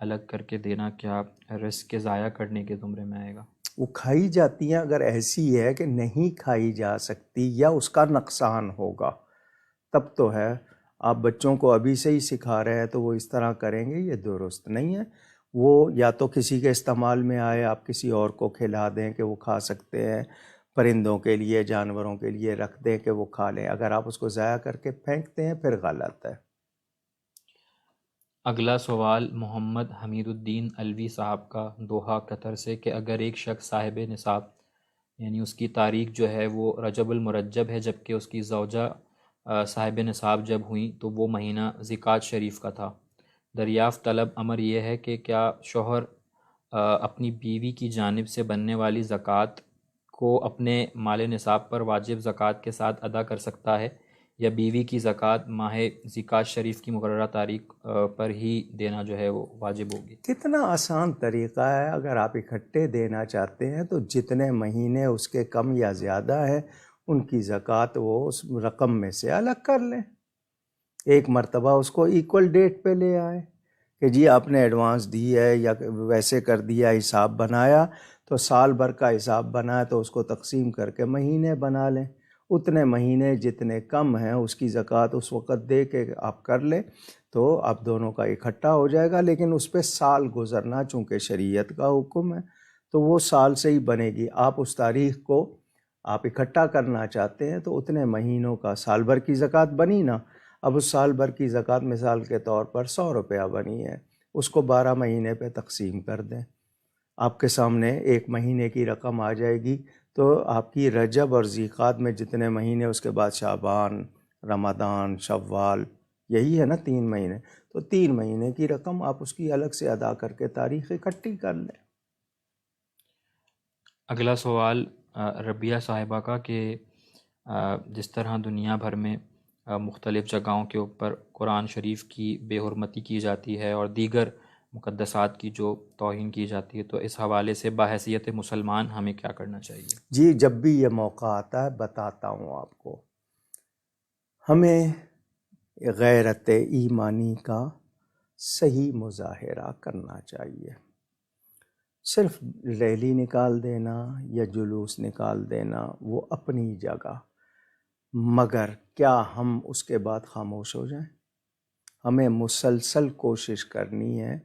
الگ کر کے دینا کیا رزق کے ضائع کرنے کے زمرے میں آئے گا؟ وہ کھائی جاتی ہیں اگر ایسی ہے کہ نہیں کھائی جا سکتی یا اس کا نقصان ہوگا تب تو ہے. آپ بچوں کو ابھی سے ہی سکھا رہے ہیں تو وہ اس طرح کریں گے، یہ درست نہیں ہے. وہ یا تو کسی کے استعمال میں آئے، آپ کسی اور کو کھلا دیں کہ وہ کھا سکتے ہیں، پرندوں کے لیے جانوروں کے لیے رکھ دیں کہ وہ کھا لیں. اگر آپ اس کو ضائع کر کے پھینکتے ہیں پھر غلط ہے. اگلا سوال محمد حمید الدین الوی صاحب کا دوحہ قطر سے کہ اگر ایک شخص صاحب نصاب یعنی اس کی تاریخ جو ہے وہ رجب المرجب ہے جبکہ اس کی زوجہ صاحب نصاب جب ہوئیں تو وہ مہینہ زکوٰۃ شریف کا تھا، دریافت طلب امر یہ ہے کہ کیا شوہر اپنی بیوی کی جانب سے بننے والی زکوٰۃ کو اپنے مال نصاب پر واجب زکوٰۃ کے ساتھ ادا کر سکتا ہے یا بیوی کی زکوٰۃ ماہ زکوٰۃ شریف کی مقررہ تاریخ پر ہی دینا جو ہے وہ واجب ہوگی؟ کتنا آسان طریقہ ہے. اگر آپ اکٹھے دینا چاہتے ہیں تو جتنے مہینے اس کے کم یا زیادہ ہیں ان کی زکوٰۃ وہ اس رقم میں سے الگ کر لیں. ایک مرتبہ اس کو ایکول ڈیٹ پہ لے آئے کہ جی آپ نے ایڈوانس دی ہے یا ویسے کر دیا، حساب بنایا تو سال بھر کا حساب بنایا تو اس کو تقسیم کر کے مہینے بنا لیں. اتنے مہینے جتنے کم ہیں اس کی زکوٰۃ اس وقت دے کے آپ کر لیں تو آپ دونوں کا اکٹھا ہو جائے گا. لیکن اس پہ سال گزرنا چونکہ شریعت کا حکم ہے تو وہ سال سے ہی بنے گی. آپ اس تاریخ کو آپ اکٹھا کرنا چاہتے ہیں تو اتنے مہینوں کا سال بھر کی زکوٰۃ بنی نا، اب اس سال بھر کی زکوٰۃ مثال کے طور پر 100 روپیہ بنی ہے، اس کو 12 مہینے پہ تقسیم کر دیں، آپ کے سامنے ایک مہینے کی رقم آ جائے گی۔ تو آپ کی رجب اور ذیقعاد میں جتنے مہینے، اس کے بعد شعبان، رمضان، شوال، یہی ہے نا 3 مہینے، تو 3 مہینے کی رقم آپ اس کی الگ سے ادا کر کے تاریخ اکٹھی کر لیں۔ اگلا سوال ربیہ صاحبہ کا کہ جس طرح دنیا بھر میں مختلف جگہوں کے اوپر قرآن شریف کی بے حرمتی کی جاتی ہے اور دیگر مقدسات کی جو توہین کی جاتی ہے، تو اس حوالے سے بحیثیت مسلمان ہمیں کیا کرنا چاہیے؟ جی، جب بھی یہ موقع آتا ہے بتاتا ہوں آپ کو، ہمیں غیرت ایمانی کا صحیح مظاہرہ کرنا چاہیے۔ صرف ریلی نکال دینا یا جلوس نکال دینا وہ اپنی جگہ، مگر کیا ہم اس کے بعد خاموش ہو جائیں؟ ہمیں مسلسل کوشش کرنی ہے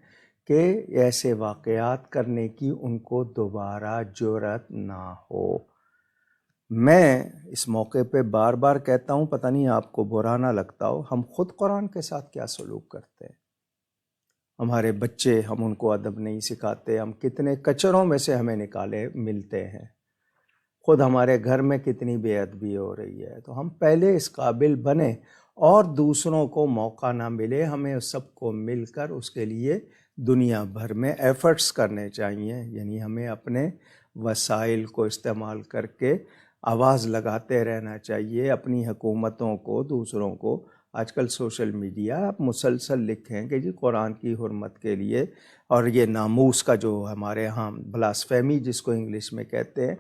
کہ ایسے واقعات کرنے کی ان کو دوبارہ جرأت نہ ہو۔ میں اس موقع پہ بار بار کہتا ہوں، پتہ نہیں آپ کو برا نہ لگتا ہو، ہم خود قرآن کے ساتھ کیا سلوک کرتے ہیں۔ ہمارے بچے، ہم ان کو ادب نہیں سکھاتے، ہم کتنے کچروں میں سے ہمیں نکالے ملتے ہیں، خود ہمارے گھر میں کتنی بے ادبی ہو رہی ہے۔ تو ہم پہلے اس قابل بنیں اور دوسروں کو موقع نہ ملے، ہمیں اس سب کو مل کر اس کے لیے دنیا بھر میں ایفرٹس کرنے چاہیے، یعنی ہمیں اپنے وسائل کو استعمال کر کے آواز لگاتے رہنا چاہیے اپنی حکومتوں کو، دوسروں کو۔ آج کل سوشل میڈیا، آپ مسلسل لکھیں کہ جی قرآن کی حرمت کے لیے، اور یہ ناموس کا جو ہمارے ہاں بلاسفیمی جس کو انگلش میں کہتے ہیں،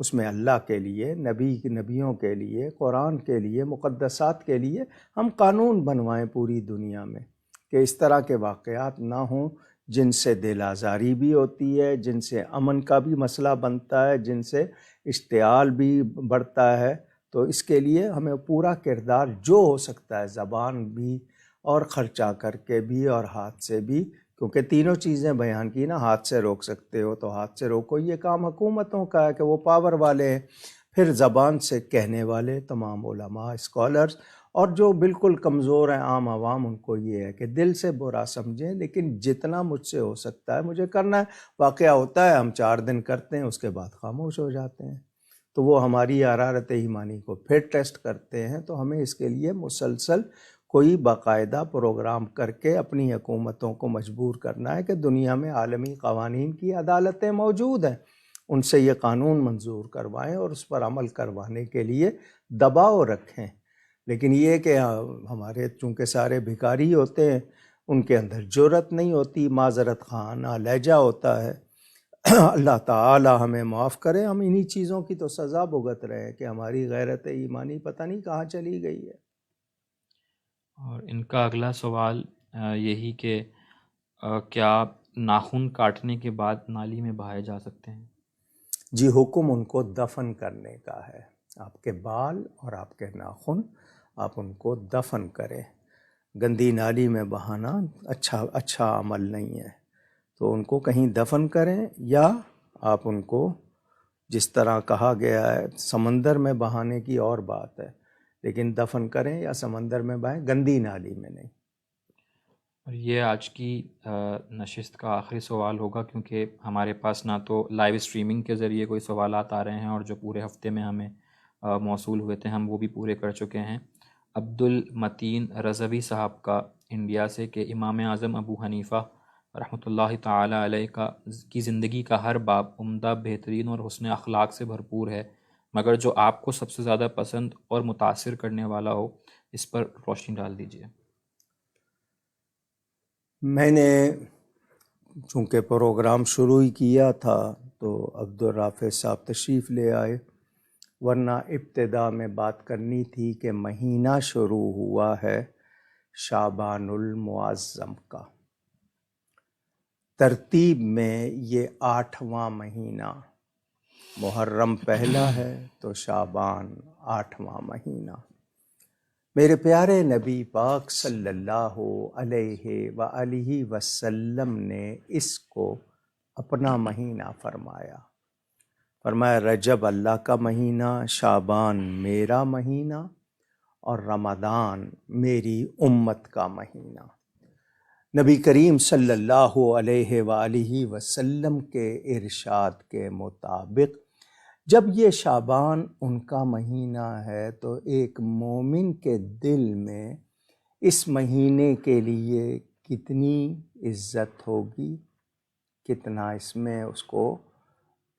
اس میں اللہ کے لیے، نبیوں کے لیے، قرآن کے لیے، مقدسات کے لیے ہم قانون بنوائیں پوری دنیا میں کہ اس طرح کے واقعات نہ ہوں، جن سے دل آزاری بھی ہوتی ہے، جن سے امن کا بھی مسئلہ بنتا ہے، جن سے اشتعال بھی بڑھتا ہے۔ تو اس کے لیے ہمیں پورا کردار جو ہو سکتا ہے، زبان بھی اور خرچہ کر کے بھی اور ہاتھ سے بھی، کیونکہ تینوں چیزیں بیان کی نا، ہاتھ سے روک سکتے ہو تو ہاتھ سے روکو، یہ کام حکومتوں کا ہے کہ وہ پاور والے ہیں، پھر زبان سے کہنے والے تمام علماء، اسکالرز، اور جو بالکل کمزور ہیں عام عوام، ان کو یہ ہے کہ دل سے برا سمجھیں، لیکن جتنا مجھ سے ہو سکتا ہے مجھے کرنا ہے۔ واقعہ ہوتا ہے، ہم 4 دن کرتے ہیں، اس کے بعد خاموش ہو جاتے ہیں، تو وہ ہماری حرارت ایمانی کو پھر ٹیسٹ کرتے ہیں۔ تو ہمیں اس کے لیے مسلسل کوئی باقاعدہ پروگرام کر کے اپنی حکومتوں کو مجبور کرنا ہے کہ دنیا میں عالمی قوانین کی عدالتیں موجود ہیں، ان سے یہ قانون منظور کروائیں اور اس پر عمل کروانے کے لیے دباؤ رکھیں۔ لیکن یہ کہ ہمارے چونکہ سارے بھکاری ہوتے ہیں، ان کے اندر جرأت نہیں ہوتی، معذرت خانہ لہجہ ہوتا ہے۔ اللہ تعالی ہمیں معاف کرے، ہم انہی چیزوں کی تو سزا بھگت رہے ہیں کہ ہماری غیرت ایمانی پتہ نہیں کہاں چلی گئی ہے۔ اور ان کا اگلا سوال یہی کہ کیا ناخن کاٹنے کے بعد نالی میں بہائے جا سکتے ہیں؟ جی، حکم ان کو دفن کرنے کا ہے۔ آپ کے بال اور آپ کے ناخن، آپ ان کو دفن کریں۔ گندی نالی میں بہانا اچھا عمل نہیں ہے، تو ان کو کہیں دفن کریں، یا آپ ان کو جس طرح کہا گیا ہے سمندر میں بہانے کی اور بات ہے، لیکن دفن کریں یا سمندر میں بہائیں، گندی نالی میں نہیں۔ اور یہ آج کی نشست کا آخری سوال ہوگا، کیونکہ ہمارے پاس نہ تو لائیو اسٹریمنگ کے ذریعے کوئی سوالات آ رہے ہیں، اور جو پورے ہفتے میں ہمیں موصول ہوئے تھے ہم وہ بھی پورے کر چکے ہیں۔ عبدالمتین رضوی صاحب کا انڈیا سے کہ امام اعظم ابو حنیفہ رحمۃ اللہ تعالی علیہ کی زندگی کا ہر باب عمدہ، بہترین اور حسن اخلاق سے بھرپور ہے، مگر جو آپ کو سب سے زیادہ پسند اور متاثر کرنے والا ہو، اس پر روشنی ڈال دیجیے۔ میں نے چونکہ پروگرام شروع ہی کیا تھا تو عبدالرافع صاحب تشریف لے آئے، ورنہ ابتدا میں بات کرنی تھی کہ مہینہ شروع ہوا ہے شعبان المعظم کا، ترتیب میں یہ 8واں مہینہ، محرم پہلا ہے تو شعبان 8واں مہینہ۔ میرے پیارے نبی پاک صلی اللہ علیہ وآلہ وسلم نے اس کو اپنا مہینہ فرمایا۔ فرمایا رجب اللہ کا مہینہ، شعبان میرا مہینہ، اور رمضان میری امت کا مہینہ۔ نبی کریم صلی اللہ علیہ وآلہ وسلم کے ارشاد کے مطابق جب یہ شعبان ان کا مہینہ ہے تو ایک مومن کے دل میں اس مہینے کے لیے کتنی عزت ہوگی، کتنا اس میں اس کو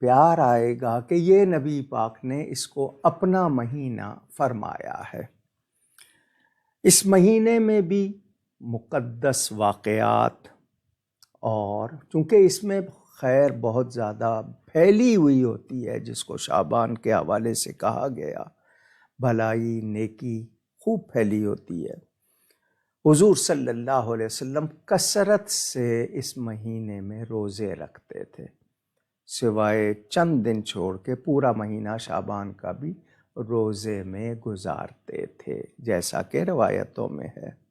پیار آئے گا کہ یہ نبی پاک نے اس کو اپنا مہینہ فرمایا ہے۔ اس مہینے میں بھی مقدس واقعات، اور چونکہ اس میں خیر بہت زیادہ پھیلی ہوئی ہوتی ہے، جس کو شعبان کے حوالے سے کہا گیا، بھلائی نیکی خوب پھیلی ہوتی ہے۔ حضور صلی اللہ علیہ وسلم کثرت سے اس مہینے میں روزے رکھتے تھے، سوائے چند دن چھوڑ کے پورا مہینہ شعبان کا بھی روزے میں گزارتے تھے، جیسا کہ روایتوں میں ہے۔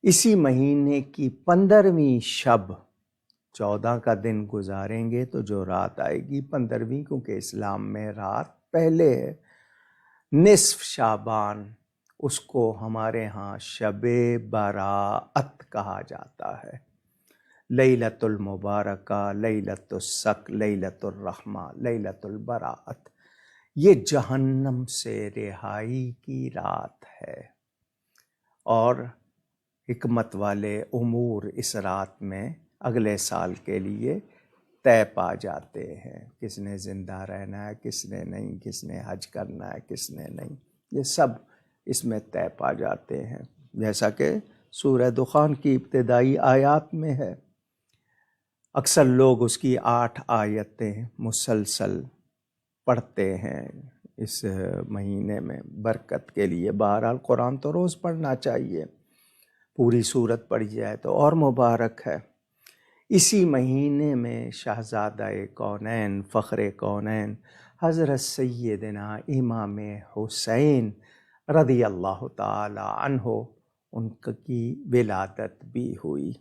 اسی مہینے کی 15ویں شب، 14 کا دن گزاریں گے تو جو رات آئے گی 15ویں، کیونکہ اسلام میں رات پہلے ہے، نصف شعبان، اس کو ہمارے ہاں شب براءت کہا جاتا ہے۔ لیلۃ المبارکہ، لیلۃ الصق، لیلۃ الرحمہ، لیلۃ البراءت، یہ جہنم سے رہائی کی رات ہے، اور حکمت والے امور اس رات میں اگلے سال کے لیے طے پا جاتے ہیں۔ کس نے زندہ رہنا ہے، کس نے نہیں، کس نے حج کرنا ہے، کس نے نہیں، یہ سب اس میں طے پا جاتے ہیں، جیسا کہ سورہ دخان کی ابتدائی آیات میں ہے۔ اکثر لوگ اس کی 8 آیتیں مسلسل پڑھتے ہیں اس مہینے میں برکت کے لیے۔ بہرحال قرآن تو روز پڑھنا چاہیے، پوری سورت پڑھی جائے تو اور مبارک ہے۔ اسی مہینے میں شہزادہ کونین، فخر کونین، حضرت سیدنا امام حسین رضی اللہ تعالی عنہ، ان کی ولادت بھی ہوئی۔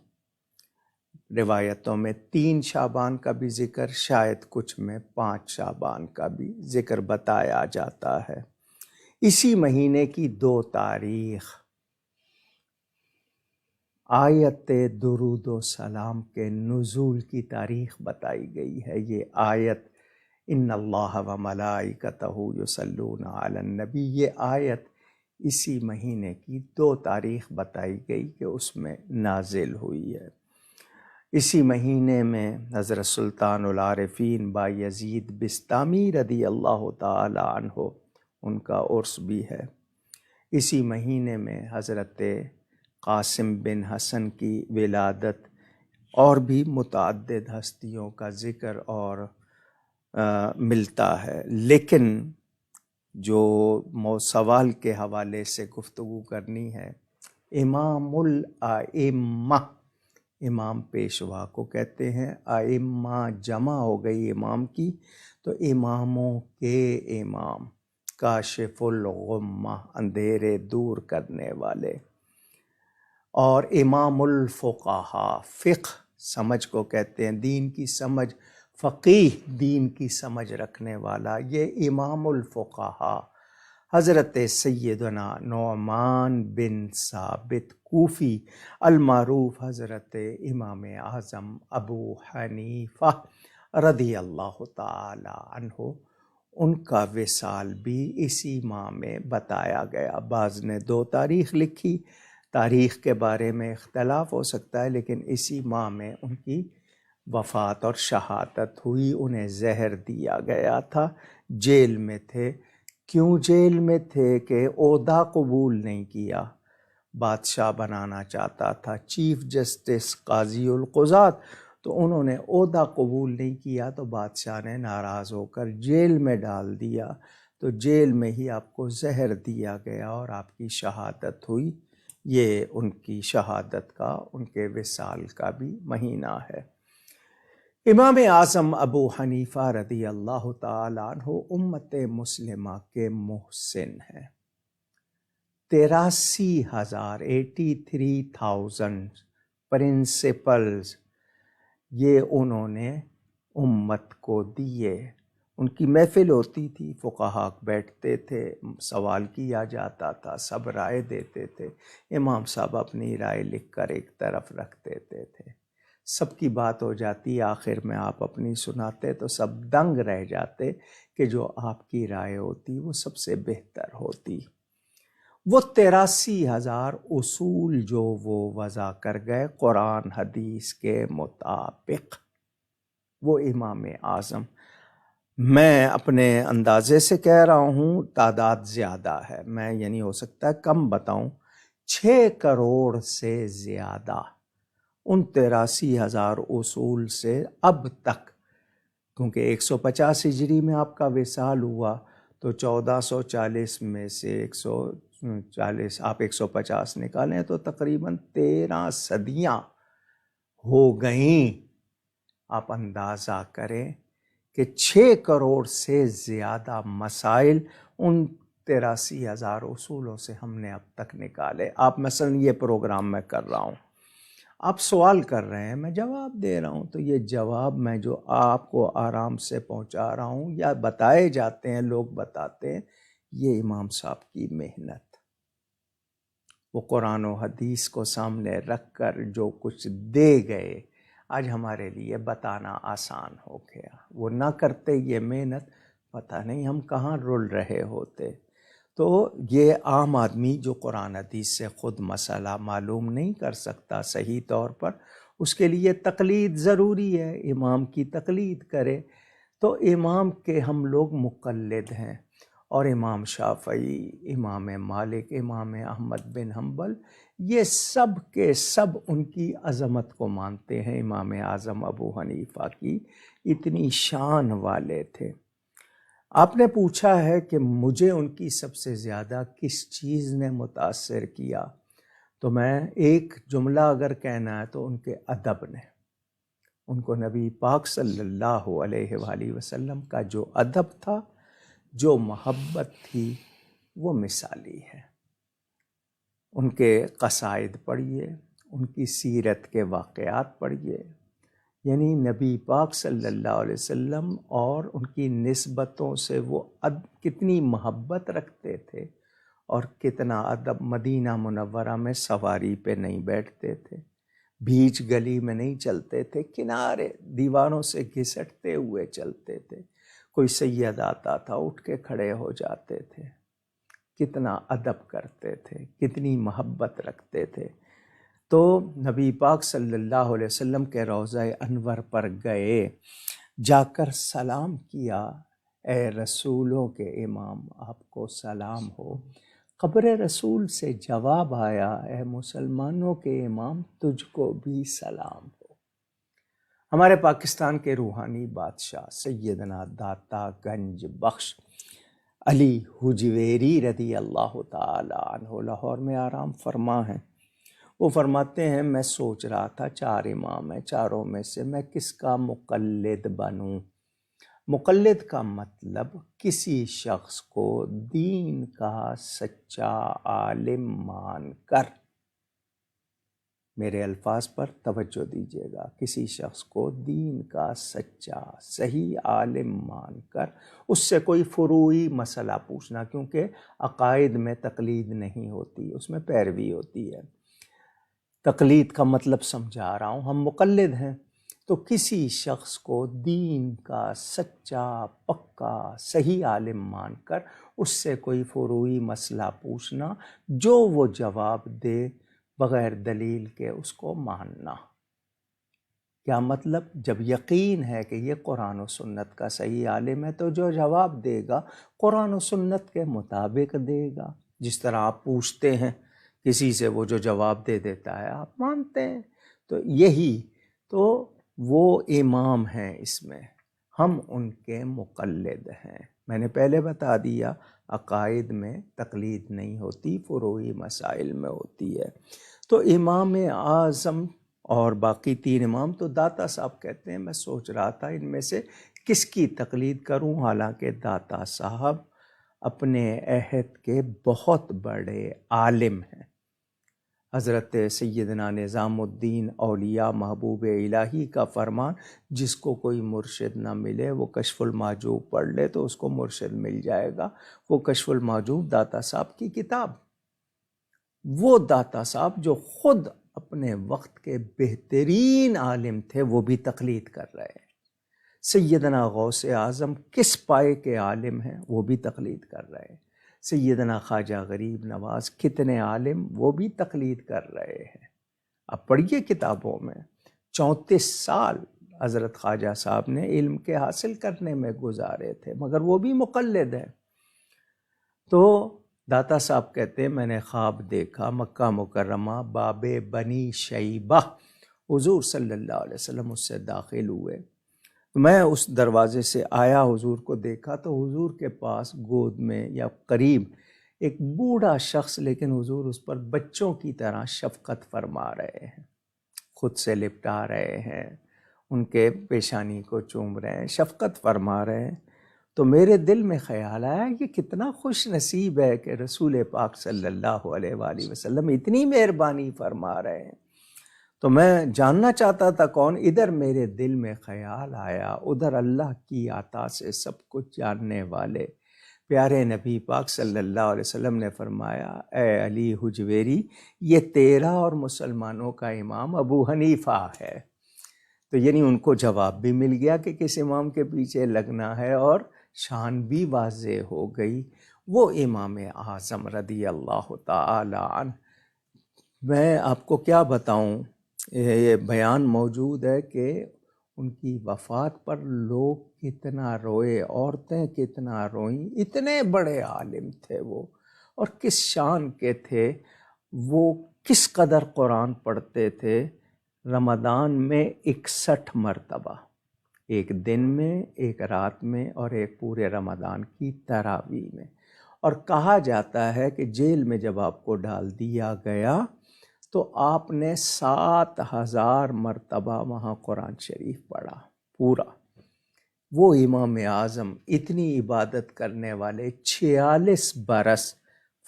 روایتوں میں 3 شعبان کا بھی ذکر، شاید کچھ میں 5 شعبان کا بھی ذکر بتایا جاتا ہے۔ اسی مہینے کی 2 تاریخ آیت درود و سلام کے نزول کی تاریخ بتائی گئی ہے۔ یہ آیت ان اللہ و ملائکتہ یصلون علی النبی، یہ آیت اسی مہینے کی 2 تاریخ بتائی گئی کہ اس میں نازل ہوئی ہے۔ اسی مہینے میں حضرت سلطان العارفین بایزید بسطامی رضی اللہ تعالی عنہ، ان کا عرس بھی ہے۔ اسی مہینے میں حضرت قاسم بن حسن کی ولادت، اور بھی متعدد ہستیوں کا ذکر اور ملتا ہے، لیکن جو سوال کے حوالے سے گفتگو کرنی ہے، امام الائمہ، امام پیشوا کو کہتے ہیں، ائمہ جمع ہو گئی امام کی، تو اماموں کے امام، کاشف الغمہ، اندھیرے دور کرنے والے، اور امام الفقہاء، فقہ سمجھ کو کہتے ہیں، دین کی سمجھ، فقیہ دین کی سمجھ رکھنے والا، یہ امام الفقہاء حضرت سیدنا نعمان بن ثابت کوفی المعروف حضرت امام اعظم ابو حنیفہ رضی اللہ تعالی عنہ، ان کا وصال بھی اسی ماہ میں بتایا گیا۔ بعض نے 2 تاریخ لکھی، تاریخ کے بارے میں اختلاف ہو سکتا ہے، لیکن اسی ماہ میں ان کی وفات اور شہادت ہوئی۔ انہیں زہر دیا گیا تھا، جیل میں تھے۔ کیوں جیل میں تھے؟ کہ عہدہ قبول نہیں کیا، بادشاہ بنانا چاہتا تھا، چیف جسٹس قاضی القضات، تو انہوں نے عہدہ قبول نہیں کیا، تو بادشاہ نے ناراض ہو کر جیل میں ڈال دیا، تو جیل میں ہی آپ کو زہر دیا گیا اور آپ کی شہادت ہوئی۔ یہ ان کی شہادت کا، ان کے وصال کا بھی مہینہ ہے۔ امام اعظم ابو حنیفہ رضی اللہ تعالیٰ عنہ امت مسلمہ کے محسن ہیں۔ 83,000 پرنسپلز یہ انہوں نے امت کو دیے، ان کی محفل ہوتی تھی، فقہا بیٹھتے تھے، سوال کیا جاتا تھا، سب رائے دیتے تھے، امام صاحب اپنی رائے لکھ کر ایک طرف رکھ دیتے تھے، سب کی بات ہو جاتی، آخر میں آپ اپنی سناتے تو سب دنگ رہ جاتے کہ جو آپ کی رائے ہوتی وہ سب سے بہتر ہوتی۔ وہ 83,000 اصول جو وہ وضع کر گئے قرآن حدیث کے مطابق، وہ امام اعظم، میں اپنے اندازے سے کہہ رہا ہوں، تعداد زیادہ ہے، میں یعنی ہو سکتا ہے کم بتاؤں، 6 کروڑ سے زیادہ ان 83,000 اصول سے اب تک، کیونکہ 150 ہجری میں آپ کا وصال ہوا تو 1440 میں سے 140 آپ 150 نکالیں تو تقریباً 13 صدیاں ہو گئیں۔ آپ اندازہ کریں کہ 6 کروڑ سے زیادہ مسائل ان 83,000 اصولوں سے ہم نے اب تک نکالے۔ آپ مثلا یہ پروگرام میں کر رہا ہوں، آپ سوال کر رہے ہیں، میں جواب دے رہا ہوں، تو یہ جواب میں جو آپ کو آرام سے پہنچا رہا ہوں یا بتائے جاتے ہیں، لوگ بتاتے ہیں، یہ امام صاحب کی محنت، وہ قرآن و حدیث کو سامنے رکھ کر جو کچھ دے گئے، آج ہمارے لیے بتانا آسان ہو گیا۔ وہ نہ کرتے یہ محنت، پتہ نہیں ہم کہاں رل رہے ہوتے۔ تو یہ عام آدمی جو قرآن حدیث سے خود مسئلہ معلوم نہیں کر سکتا صحیح طور پر، اس کے لیے تقلید ضروری ہے، امام کی تقلید کرے۔ تو امام کے ہم لوگ مقلد ہیں، اور امام شافعی، امام مالک، امام احمد بن حنبل، یہ سب کے سب ان کی عظمت کو مانتے ہیں۔ امام اعظم ابو حنیفہ کی اتنی شان والے تھے۔ آپ نے پوچھا ہے کہ مجھے ان کی سب سے زیادہ کس چیز نے متاثر کیا، تو میں ایک جملہ اگر کہنا ہے تو ان کے ادب نے، ان کو نبی پاک صلی اللہ علیہ وآلہ وسلم کا جو ادب تھا، جو محبت تھی، وہ مثالی ہے۔ ان کے قصائد پڑھیے، ان کی سیرت کے واقعات پڑھیے، یعنی نبی پاک صلی اللہ علیہ وسلم اور ان کی نسبتوں سے وہ کتنی محبت رکھتے تھے، اور کتنا ادب۔ مدینہ منورہ میں سواری پہ نہیں بیٹھتے تھے، بیچ گلی میں نہیں چلتے تھے، کنارے دیواروں سے گھسٹتے ہوئے چلتے تھے۔ کوئی سید آتا تھا، اٹھ کے کھڑے ہو جاتے تھے، کتنا ادب کرتے تھے، کتنی محبت رکھتے تھے۔ تو نبی پاک صلی اللہ علیہ وسلم کے روضہ انور پر گئے، جا کر سلام کیا، اے رسولوں کے امام، آپ کو سلام ہو۔ قبر رسول سے جواب آیا، اے مسلمانوں کے امام، تجھ کو بھی سلام ہو۔ ہمارے پاکستان کے روحانی بادشاہ سیدنا داتا گنج بخش علی حجویری رضی اللہ تعالی عنہ لاہور میں آرام فرما ہیں۔ وہ فرماتے ہیں، میں سوچ رہا تھا 4 امام ہیں، چاروں میں سے میں کس کا مقلد بنوں۔ مقلد کا مطلب کسی شخص کو دین کا سچا عالم مان کر، میرے الفاظ پر توجہ دیجیے گا، کسی شخص کو دین کا سچا صحیح عالم مان کر اس سے کوئی فروعی مسئلہ پوچھنا، کیونکہ عقائد میں تقلید نہیں ہوتی، اس میں پیروی ہوتی ہے۔ تقلید کا مطلب سمجھا رہا ہوں، ہم مقلد ہیں، تو کسی شخص کو دین کا سچا پکا صحیح عالم مان کر اس سے کوئی فروعی مسئلہ پوچھنا، جو وہ جواب دے بغیر دلیل کے اس کو ماننا۔ کیا مطلب؟ جب یقین ہے کہ یہ قرآن و سنت کا صحیح عالم ہے تو جو جواب دے گا قرآن و سنت کے مطابق دے گا۔ جس طرح آپ پوچھتے ہیں کسی سے، وہ جو جواب دے دیتا ہے آپ مانتے ہیں، تو یہی تو وہ امام ہیں، اس میں ہم ان کے مقلد ہیں۔ میں نے پہلے بتا دیا، عقائد میں تقلید نہیں ہوتی، فروعی مسائل میں ہوتی ہے۔ تو امام اعظم اور باقی 3 امام تو داتا صاحب کہتے ہیں، میں سوچ رہا تھا ان میں سے کس کی تقلید کروں، حالانکہ داتا صاحب اپنے عہد کے بہت بڑے عالم ہیں۔ حضرت سیدنا نظام الدین اولیاء محبوب الہی کا فرمان، جس کو کوئی مرشد نہ ملے وہ کشف المحجوب پڑھ لے تو اس کو مرشد مل جائے گا۔ وہ کشف المحجوب داتا صاحب کی کتاب، وہ داتا صاحب جو خود اپنے وقت کے بہترین عالم تھے وہ بھی تقلید کر رہے ہیں۔ سیدنا غوث اعظم کس پائے کے عالم ہیں وہ بھی تقلید کر رہے ہیں۔ سیدنا خواجہ غریب نواز کتنے عالم وہ بھی تقلید کر رہے ہیں۔ اب پڑھیے کتابوں میں 34 سال حضرت خواجہ صاحب نے علم کے حاصل کرنے میں گزارے تھے، مگر وہ بھی مقلد ہیں۔ تو داتا صاحب کہتے ہیں میں نے خواب دیکھا مکہ مکرمہ باب بنی شیبہ، حضور صلی اللہ علیہ وسلم اس سے داخل ہوئے، میں اس دروازے سے آیا، حضور کو دیکھا تو حضور کے پاس گود میں یا قریب ایک بوڑھا شخص، لیکن حضور اس پر بچوں کی طرح شفقت فرما رہے ہیں، خود سے لپٹا رہے ہیں، ان کے پیشانی کو چوم رہے ہیں، شفقت فرما رہے ہیں۔ تو میرے دل میں خیال آیا یہ کتنا خوش نصیب ہے کہ رسول پاک صلی اللہ علیہ وآلہ وسلم اتنی مہربانی فرما رہے ہیں۔ تو میں جاننا چاہتا تھا کون، ادھر میرے دل میں خیال آیا ادھر اللہ کی عطا سے سب کچھ جاننے والے پیارے نبی پاک صلی اللہ علیہ وسلم نے فرمایا اے علی حجویری، یہ تیرا اور مسلمانوں کا امام ابو حنیفہ ہے۔ تو یعنی ان کو جواب بھی مل گیا کہ کس امام کے پیچھے لگنا ہے، اور شان بھی واضح ہو گئی، وہ امام اعظم رضی اللہ تعالی عنہ۔ میں آپ کو کیا بتاؤں، یہ بیان موجود ہے کہ ان کی وفات پر لوگ کتنا روئے، عورتیں کتنا روئیں، اتنے بڑے عالم تھے وہ، اور کس شان کے تھے وہ، کس قدر قرآن پڑھتے تھے۔ رمضان میں 61 مرتبہ، ایک دن میں، ایک رات میں، اور ایک پورے رمضان کی تراویح میں۔ اور کہا جاتا ہے کہ جیل میں جب آپ کو ڈال دیا گیا تو آپ نے 7000 مرتبہ وہاں قرآن شریف پڑھا پورا۔ وہ امام اعظم اتنی عبادت کرنے والے، 46 برس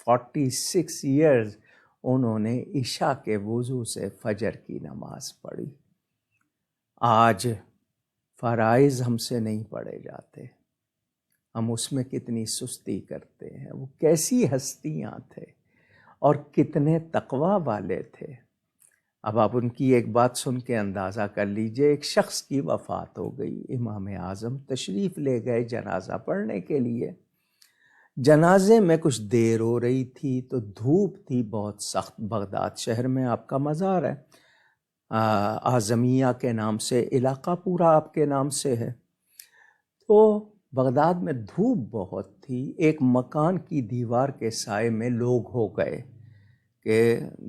46 ایئرز انہوں نے عشاء کے وضو سے فجر کی نماز پڑھی۔ آج فرائض ہم سے نہیں پڑھے جاتے، ہم اس میں کتنی سستی کرتے ہیں۔ وہ کیسی ہستیاں تھے اور کتنے تقوی والے تھے۔ اب آپ ان کی ایک بات سن کے اندازہ کر لیجئے، ایک شخص کی وفات ہو گئی، امام اعظم تشریف لے گئے جنازہ پڑھنے کے لیے۔ جنازے میں کچھ دیر ہو رہی تھی تو دھوپ تھی بہت سخت۔ بغداد شہر میں آپ کا مزار ہے، اعظمیہ کے نام سے علاقہ پورا آپ کے نام سے ہے۔ تو بغداد میں دھوپ بہت تھی، ایک مکان کی دیوار کے سائے میں لوگ ہو گئے کہ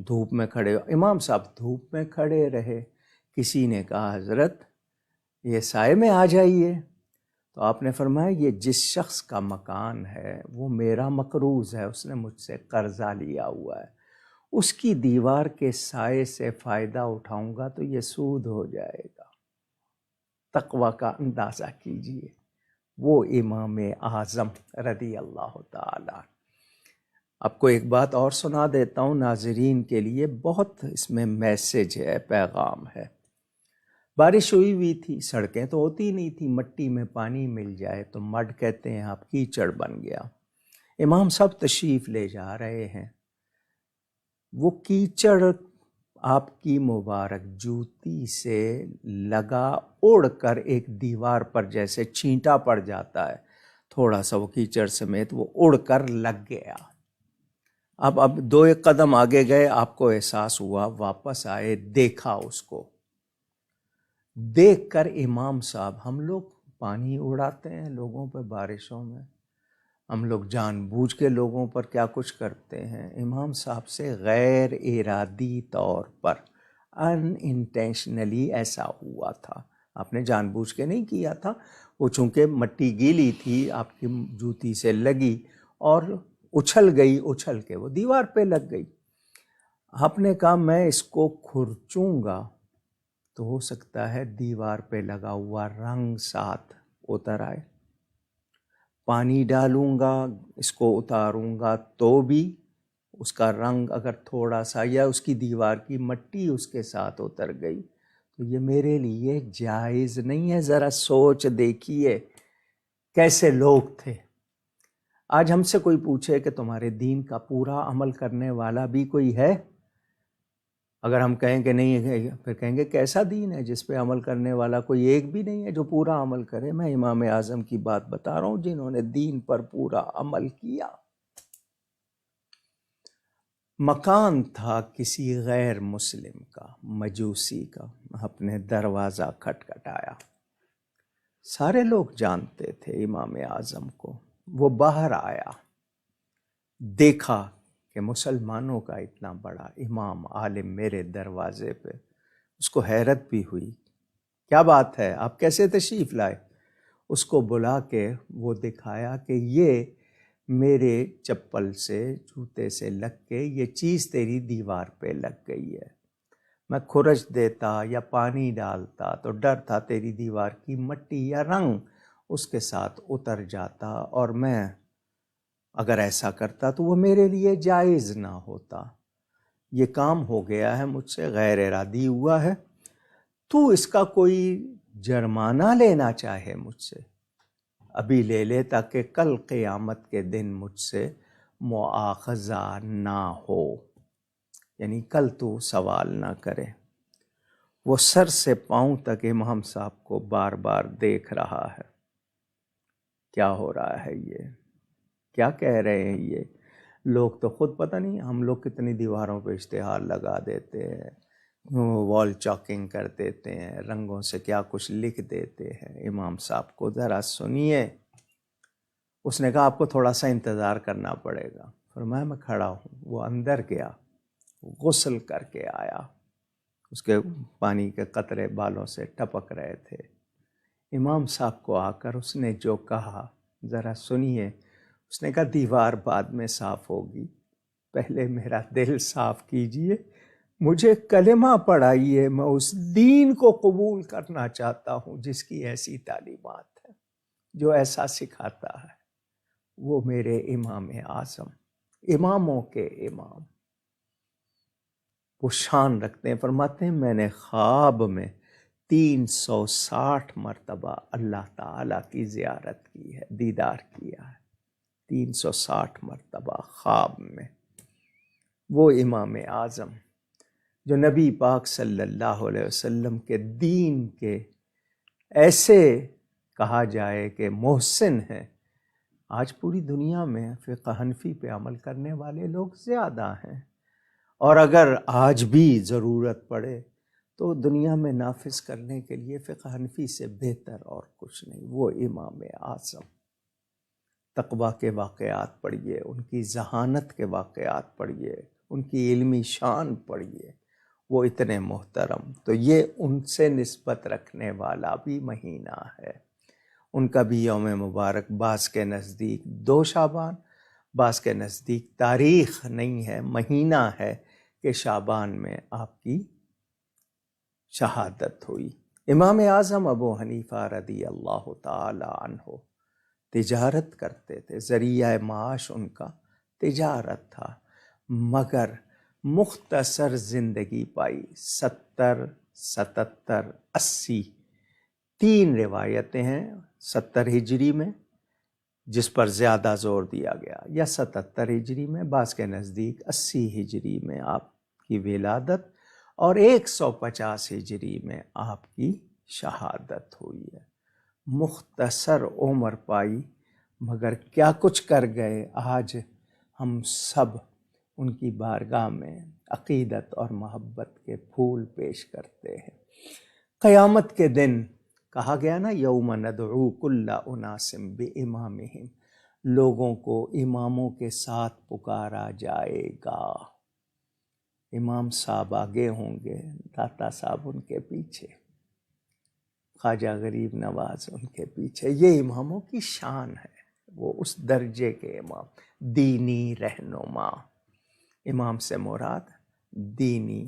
دھوپ میں کھڑے، امام صاحب دھوپ میں کھڑے رہے۔ کسی نے کہا حضرت یہ سائے میں آ جائیے، تو آپ نے فرمایا یہ جس شخص کا مکان ہے وہ میرا مقروض ہے، اس نے مجھ سے قرضہ لیا ہوا ہے، اس کی دیوار کے سائے سے فائدہ اٹھاؤں گا تو یہ سود ہو جائے گا۔ تقوی کا اندازہ کیجئے، وہ امام اعظم رضی اللہ تعالی۔ آپ کو ایک بات اور سنا دیتا ہوں ناظرین کے لیے، بہت اس میں میسج ہے، پیغام ہے۔ بارش ہوئی تھی، سڑکیں تو ہوتی نہیں تھی، مٹی میں پانی مل جائے تو مڈ کہتے ہیں آپ، کیچڑ بن گیا۔ امام صاحب تشریف لے جا رہے ہیں، وہ کیچڑ آپ کی مبارک جوتی سے لگا، اڑ کر ایک دیوار پر جیسے چھینٹا پڑ جاتا ہے، تھوڑا سا وہ کیچڑ سمیت وہ اڑ کر لگ گیا۔ اب 2-1 قدم آگے گئے، آپ کو احساس ہوا، واپس آئے، دیکھا اس کو، دیکھ کر امام صاحب، ہم لوگ پانی اڑاتے ہیں لوگوں پہ بارشوں میں، ہم لوگ جان بوجھ کے لوگوں پر کیا کچھ کرتے ہیں۔ امام صاحب سے غیر ارادی طور پر، ان انٹینشنلی ایسا ہوا تھا، آپ نے جان بوجھ کے نہیں کیا تھا، وہ چونکہ مٹی گیلی تھی آپ کی جوتی سے لگی اور اچھل گئی، اچھل کے وہ دیوار پہ لگ گئی۔ آپ نے کہا میں اس کو کھرچوں گا تو ہو سکتا ہے دیوار پہ لگا ہوا رنگ ساتھ اتر آئے، پانی ڈالوں گا اس کو اتاروں گا تو بھی اس کا رنگ اگر تھوڑا سا یا اس کی دیوار کی مٹی اس کے ساتھ اتر گئی تو یہ میرے لیے جائز نہیں ہے۔ ذرا سوچ دیکھیے کیسے لوگ تھے۔ آج ہم سے کوئی پوچھے کہ تمہارے دین کا پورا عمل کرنے والا بھی کوئی ہے؟ اگر ہم کہیں کہ نہیں ہے، پھر کہیں گے کیسا دین ہے جس پہ عمل کرنے والا کوئی ایک بھی نہیں ہے جو پورا عمل کرے؟ میں امام اعظم کی بات بتا رہا ہوں جنہوں نے دین پر پورا عمل کیا۔ مکان تھا کسی غیر مسلم کا، مجوسی کا، اپنے دروازہ کھٹکھٹایا۔ سارے لوگ جانتے تھے امام اعظم کو۔ وہ باہر آیا، دیکھا کہ مسلمانوں کا اتنا بڑا امام عالم میرے دروازے پہ۔ اس کو حیرت بھی ہوئی، کیا بات ہے، آپ کیسے تشریف لائے؟ اس کو بلا کے وہ دکھایا کہ یہ میرے چپل سے، جوتے سے لگ کے یہ چیز تیری دیوار پہ لگ گئی ہے۔ میں کھرچ دیتا یا پانی ڈالتا تو ڈر تھا تیری دیوار کی مٹی یا رنگ اس کے ساتھ اتر جاتا، اور میں اگر ایسا کرتا تو وہ میرے لیے جائز نہ ہوتا۔ یہ کام ہو گیا ہے مجھ سے، غیر ارادی ہوا ہے، تو اس کا کوئی جرمانہ لینا چاہے مجھ سے ابھی لے لے، تاکہ کل قیامت کے دن مجھ سے مواخذہ نہ ہو، یعنی کل تو سوال نہ کرے۔ وہ سر سے پاؤں تک امام صاحب کو بار بار دیکھ رہا ہے، کیا ہو رہا ہے، یہ کیا کہہ رہے ہیں یہ لوگ؟ تو خود پتہ نہیں ہم لوگ کتنی دیواروں پہ اشتہار لگا دیتے ہیں، وال چاکنگ کر دیتے ہیں، رنگوں سے کیا کچھ لکھ دیتے ہیں۔ امام صاحب کو ذرا سنیے۔ اس نے کہا آپ کو تھوڑا سا انتظار کرنا پڑے گا۔ فرمایا میں کھڑا ہوں۔ وہ اندر گیا، غسل کر کے آیا، اس کے پانی کے قطرے بالوں سے ٹپک رہے تھے۔ امام صاحب کو آ کر اس نے جو کہا ذرا سنیے۔ اس نے کہا دیوار بعد میں صاف ہوگی، پہلے میرا دل صاف کیجئے، مجھے کلمہ پڑھائیے، میں اس دین کو قبول کرنا چاہتا ہوں جس کی ایسی تعلیمات ہے، جو ایسا سکھاتا ہے۔ وہ میرے امام اعظم، اماموں کے امام، وہ شان رکھتے ہیں۔ فرماتے ہیں میں نے خواب میں 360 مرتبہ اللہ تعالیٰ کی زیارت کی ہے، دیدار کیا ہے، 360 مرتبہ خواب میں۔ وہ امام اعظم جو نبی پاک صلی اللہ علیہ وسلم کے دین کے ایسے کہا جائے کہ محسن ہیں۔ آج پوری دنیا میں فقہ حنفی پہ عمل کرنے والے لوگ زیادہ ہیں، اور اگر آج بھی ضرورت پڑے تو دنیا میں نافذ کرنے کے لیے فقہ حنفی سے بہتر اور کچھ نہیں۔ وہ امام اعظم، تقویٰ کے واقعات پڑھیے، ان کی ذہانت کے واقعات پڑھیے، ان کی علمی شان پڑھیے، وہ اتنے محترم۔ تو یہ ان سے نسبت رکھنے والا بھی مہینہ ہے۔ ان کا بھی یوم مبارک بعض کے نزدیک 2 شعبان، بعض کے نزدیک تاریخ نہیں ہے، مہینہ ہے کہ شعبان میں آپ کی شہادت ہوئی۔ امام اعظم ابو حنیفہ رضی اللہ تعالی عنہ تجارت کرتے تھے، ذریعہ معاش ان کا تجارت تھا، مگر مختصر زندگی پائی۔ 70، 77، 80 3 روایتیں ہیں، 70 ہجری میں جس پر زیادہ زور دیا گیا، یا 77 ہجری میں، بعض کے نزدیک 80 ہجری میں آپ کی ولادت، اور 150 ہجری میں آپ کی شہادت ہوئی ہے۔ مختصر عمر پائی، مگر کیا کچھ کر گئے۔ آج ہم سب ان کی بارگاہ میں عقیدت اور محبت کے پھول پیش کرتے ہیں۔ قیامت کے دن کہا گیا نا یوم ندعو کل اناس بامامہم، لوگوں کو اماموں کے ساتھ پکارا جائے گا۔ امام صاحب آگے ہوں گے، داتا صاحب ان کے پیچھے، خواجہ غریب نواز ان کے پیچھے۔ یہ اماموں کی شان ہے، وہ اس درجے کے امام، دینی رہنما۔ امام سے مراد دینی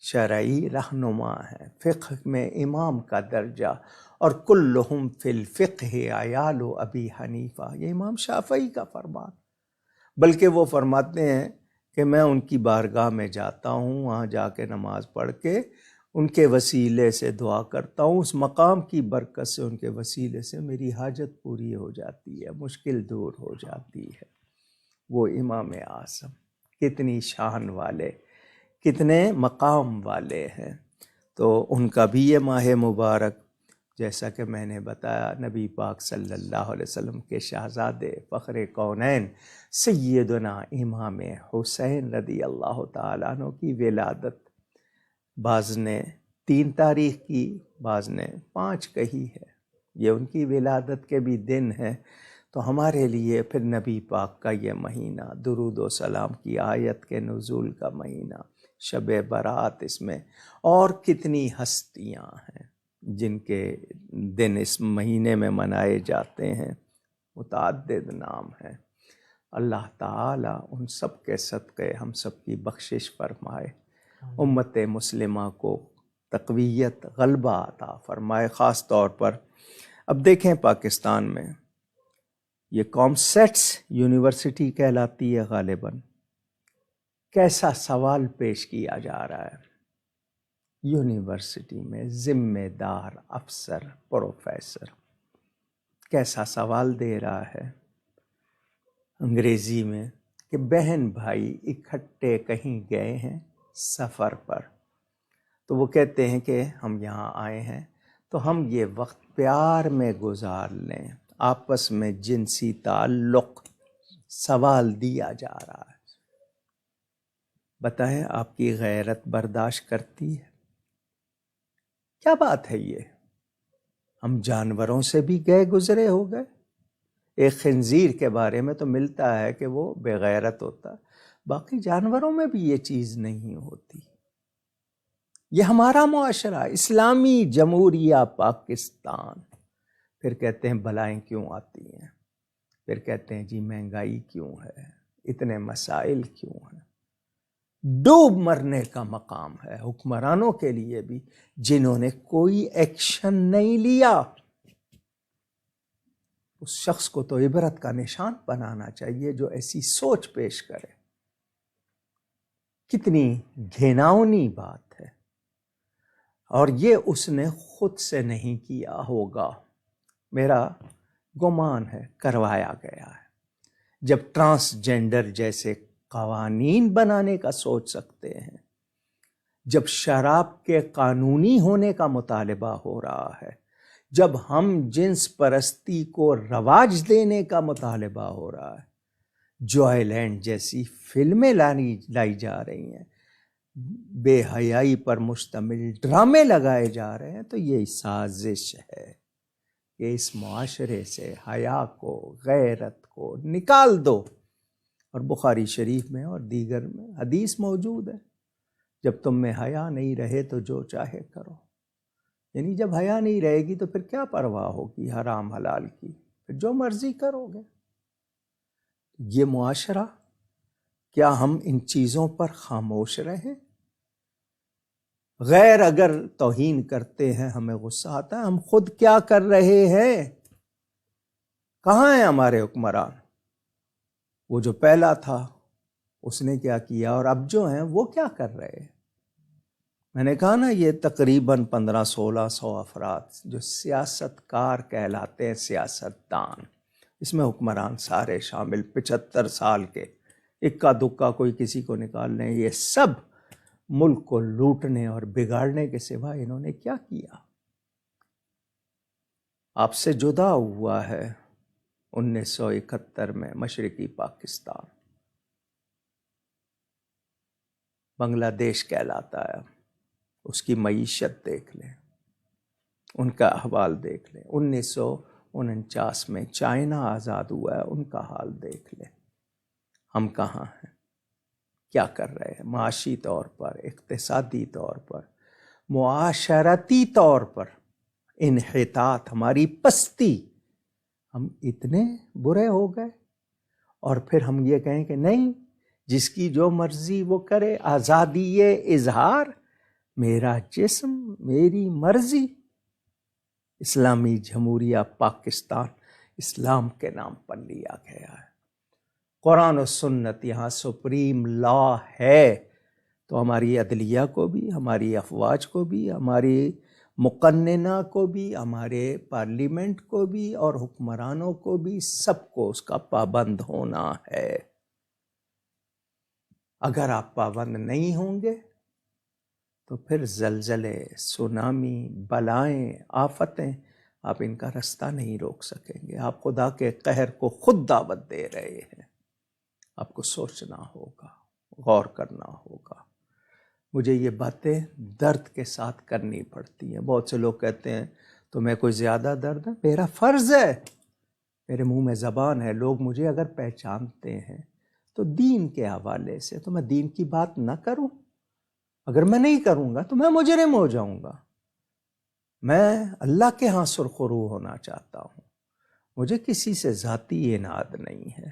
شرعی رہنما ہے۔ فقہ میں امام کا درجہ، اور کلہم فی الفقہ عیال ابی حنیفہ، یہ امام شافعی کا فرمان۔ بلکہ وہ فرماتے ہیں کہ میں ان کی بارگاہ میں جاتا ہوں، وہاں جا کے نماز پڑھ کے ان کے وسیلے سے دعا کرتا ہوں، اس مقام کی برکت سے، ان کے وسیلے سے میری حاجت پوری ہو جاتی ہے، مشکل دور ہو جاتی ہے۔ وہ امام اعظم کتنی شان والے، کتنے مقام والے ہیں۔ تو ان کا بھی یہ ماہ مبارک، جیسا کہ میں نے بتایا، نبی پاک صلی اللہ علیہ وسلم کے شہزادے فخر کونین سیدنا امام حسین رضی اللہ تعالیٰ عنہ کی ولادت، بعض نے 3 تاریخ کی، بعض نے 5 کہی ہے، یہ ان کی ولادت کے بھی دن ہیں۔ تو ہمارے لیے پھر نبی پاک کا یہ مہینہ، درود و سلام کی آیت کے نزول کا مہینہ، شب برات اس میں، اور کتنی ہستیاں ہیں جن کے دن اس مہینے میں منائے جاتے ہیں، متعدد نام ہیں۔ اللہ تعالیٰ ان سب کے صدقے ہم سب کی بخشش فرمائے، امت مسلمہ کو تقویت، غلبہ عطا فرمائے۔ خاص طور پر اب دیکھیں پاکستان میں یہ کامسیٹس یونیورسٹی کہلاتی ہے غالباً، کیسا سوال پیش کیا جا رہا ہے یونیورسٹی میں، ذمہ دار افسر پروفیسر کیسا سوال دے رہا ہے انگریزی میں کہ بہن بھائی اکٹھے کہیں گئے ہیں سفر پر، تو وہ کہتے ہیں کہ ہم یہاں آئے ہیں تو ہم یہ وقت پیار میں گزار لیں، آپس میں جنسی تعلق، سوال دیا جا رہا ہے۔ بتائیں آپ کی غیرت برداشت کرتی ہے؟ کیا بات ہے یہ؟ ہم جانوروں سے بھی گئے گزرے ہو گئے۔ ایک خنزیر کے بارے میں تو ملتا ہے کہ وہ بے غیرت ہوتا ہے، باقی جانوروں میں بھی یہ چیز نہیں ہوتی۔ یہ ہمارا معاشرہ، اسلامی جمہوریہ پاکستان، پھر کہتے ہیں بلائیں کیوں آتی ہیں، پھر کہتے ہیں جی مہنگائی کیوں ہے، اتنے مسائل کیوں ہیں۔ ڈوب مرنے کا مقام ہے حکمرانوں کے لیے بھی، جنہوں نے کوئی ایکشن نہیں لیا۔ اس شخص کو تو عبرت کا نشان بنانا چاہیے جو ایسی سوچ پیش کرے۔ کتنی گھناؤنی بات ہے، اور یہ اس نے خود سے نہیں کیا ہوگا، میرا گمان ہے کروایا گیا ہے۔ جب ٹرانسجینڈر جیسے قوانین بنانے کا سوچ سکتے ہیں، جب شراب کے قانونی ہونے کا مطالبہ ہو رہا ہے، جب ہم جنس پرستی کو رواج دینے کا مطالبہ ہو رہا ہے، جوائے لینڈ جیسی فلمیں لائی جا رہی ہیں، بے حیائی پر مشتمل ڈرامے لگائے جا رہے ہیں، تو یہ سازش ہے کہ اس معاشرے سے حیا کو، غیرت کو نکال دو۔ اور بخاری شریف میں اور دیگر میں حدیث موجود ہے، جب تم میں حیا نہیں رہے تو جو چاہے کرو، یعنی جب حیا نہیں رہے گی تو پھر کیا پرواہ ہوگی حرام حلال کی، پھر جو مرضی کرو گے۔ یہ معاشرہ، کیا ہم ان چیزوں پر خاموش رہیں؟ غیر اگر توہین کرتے ہیں ہمیں غصہ آتا ہے، ہم خود کیا کر رہے ہیں؟ کہاں ہیں ہمارے حکمران؟ وہ جو پہلا تھا اس نے کیا کیا، اور اب جو ہیں وہ کیا کر رہے ہیں؟ میں نے کہا نا، یہ تقریباً 1500-1600 افراد جو سیاست کار کہلاتے ہیں، سیاست دان، اس میں حکمران سارے شامل، 75 سال کے، اکا دکا کوئی کسی کو نکال لیں، یہ سب ملک کو لوٹنے اور بگاڑنے کے سوا انہوں نے کیا کیا؟ آپ سے جدا ہوا ہے 1971 میں مشرقی پاکستان، بنگلہ دیش کہلاتا ہے، اس کی معیشت دیکھ لیں، ان کا احوال دیکھ لیں۔ 1949 میں چائنا آزاد ہوا ہے، ان کا حال دیکھ لیں۔ ہم کہاں ہیں؟ کیا کر رہے ہیں؟ معاشی طور پر، اقتصادی طور پر، معاشرتی طور پر انحطاط، ہماری پستی، ہم اتنے برے ہو گئے، اور پھر ہم یہ کہیں کہ نہیں، جس کی جو مرضی وہ کرے، آزادی اظہار، میرا جسم میری مرضی۔ اسلامی جمہوریہ پاکستان اسلام کے نام پر لیا گیا ہے، قرآن و سنت یہاں سپریم لا ہے، تو ہماری عدلیہ کو بھی، ہماری افواج کو بھی، ہماری مقننہ کو بھی، ہمارے پارلیمنٹ کو بھی اور حکمرانوں کو بھی، سب کو اس کا پابند ہونا ہے۔ اگر آپ پابند نہیں ہوں گے تو پھر زلزلے، سونامی، بلائیں، آفتیں، آپ ان کا رستہ نہیں روک سکیں گے۔ آپ خدا کے قہر کو خود دعوت دے رہے ہیں۔ آپ کو سوچنا ہوگا، غور کرنا ہوگا۔ مجھے یہ باتیں درد کے ساتھ کرنی پڑتی ہیں۔ بہت سے لوگ کہتے ہیں تمہیں کوئی زیادہ درد ہے؟ میرا فرض ہے، میرے منہ میں زبان ہے، لوگ مجھے اگر پہچانتے ہیں تو دین کے حوالے سے، تو میں دین کی بات نہ کروں؟ اگر میں نہیں کروں گا تو میں مجرم ہو جاؤں گا۔ میں اللہ کے ہاں سرخرو ہونا چاہتا ہوں۔ مجھے کسی سے ذاتی اناد نہیں ہے۔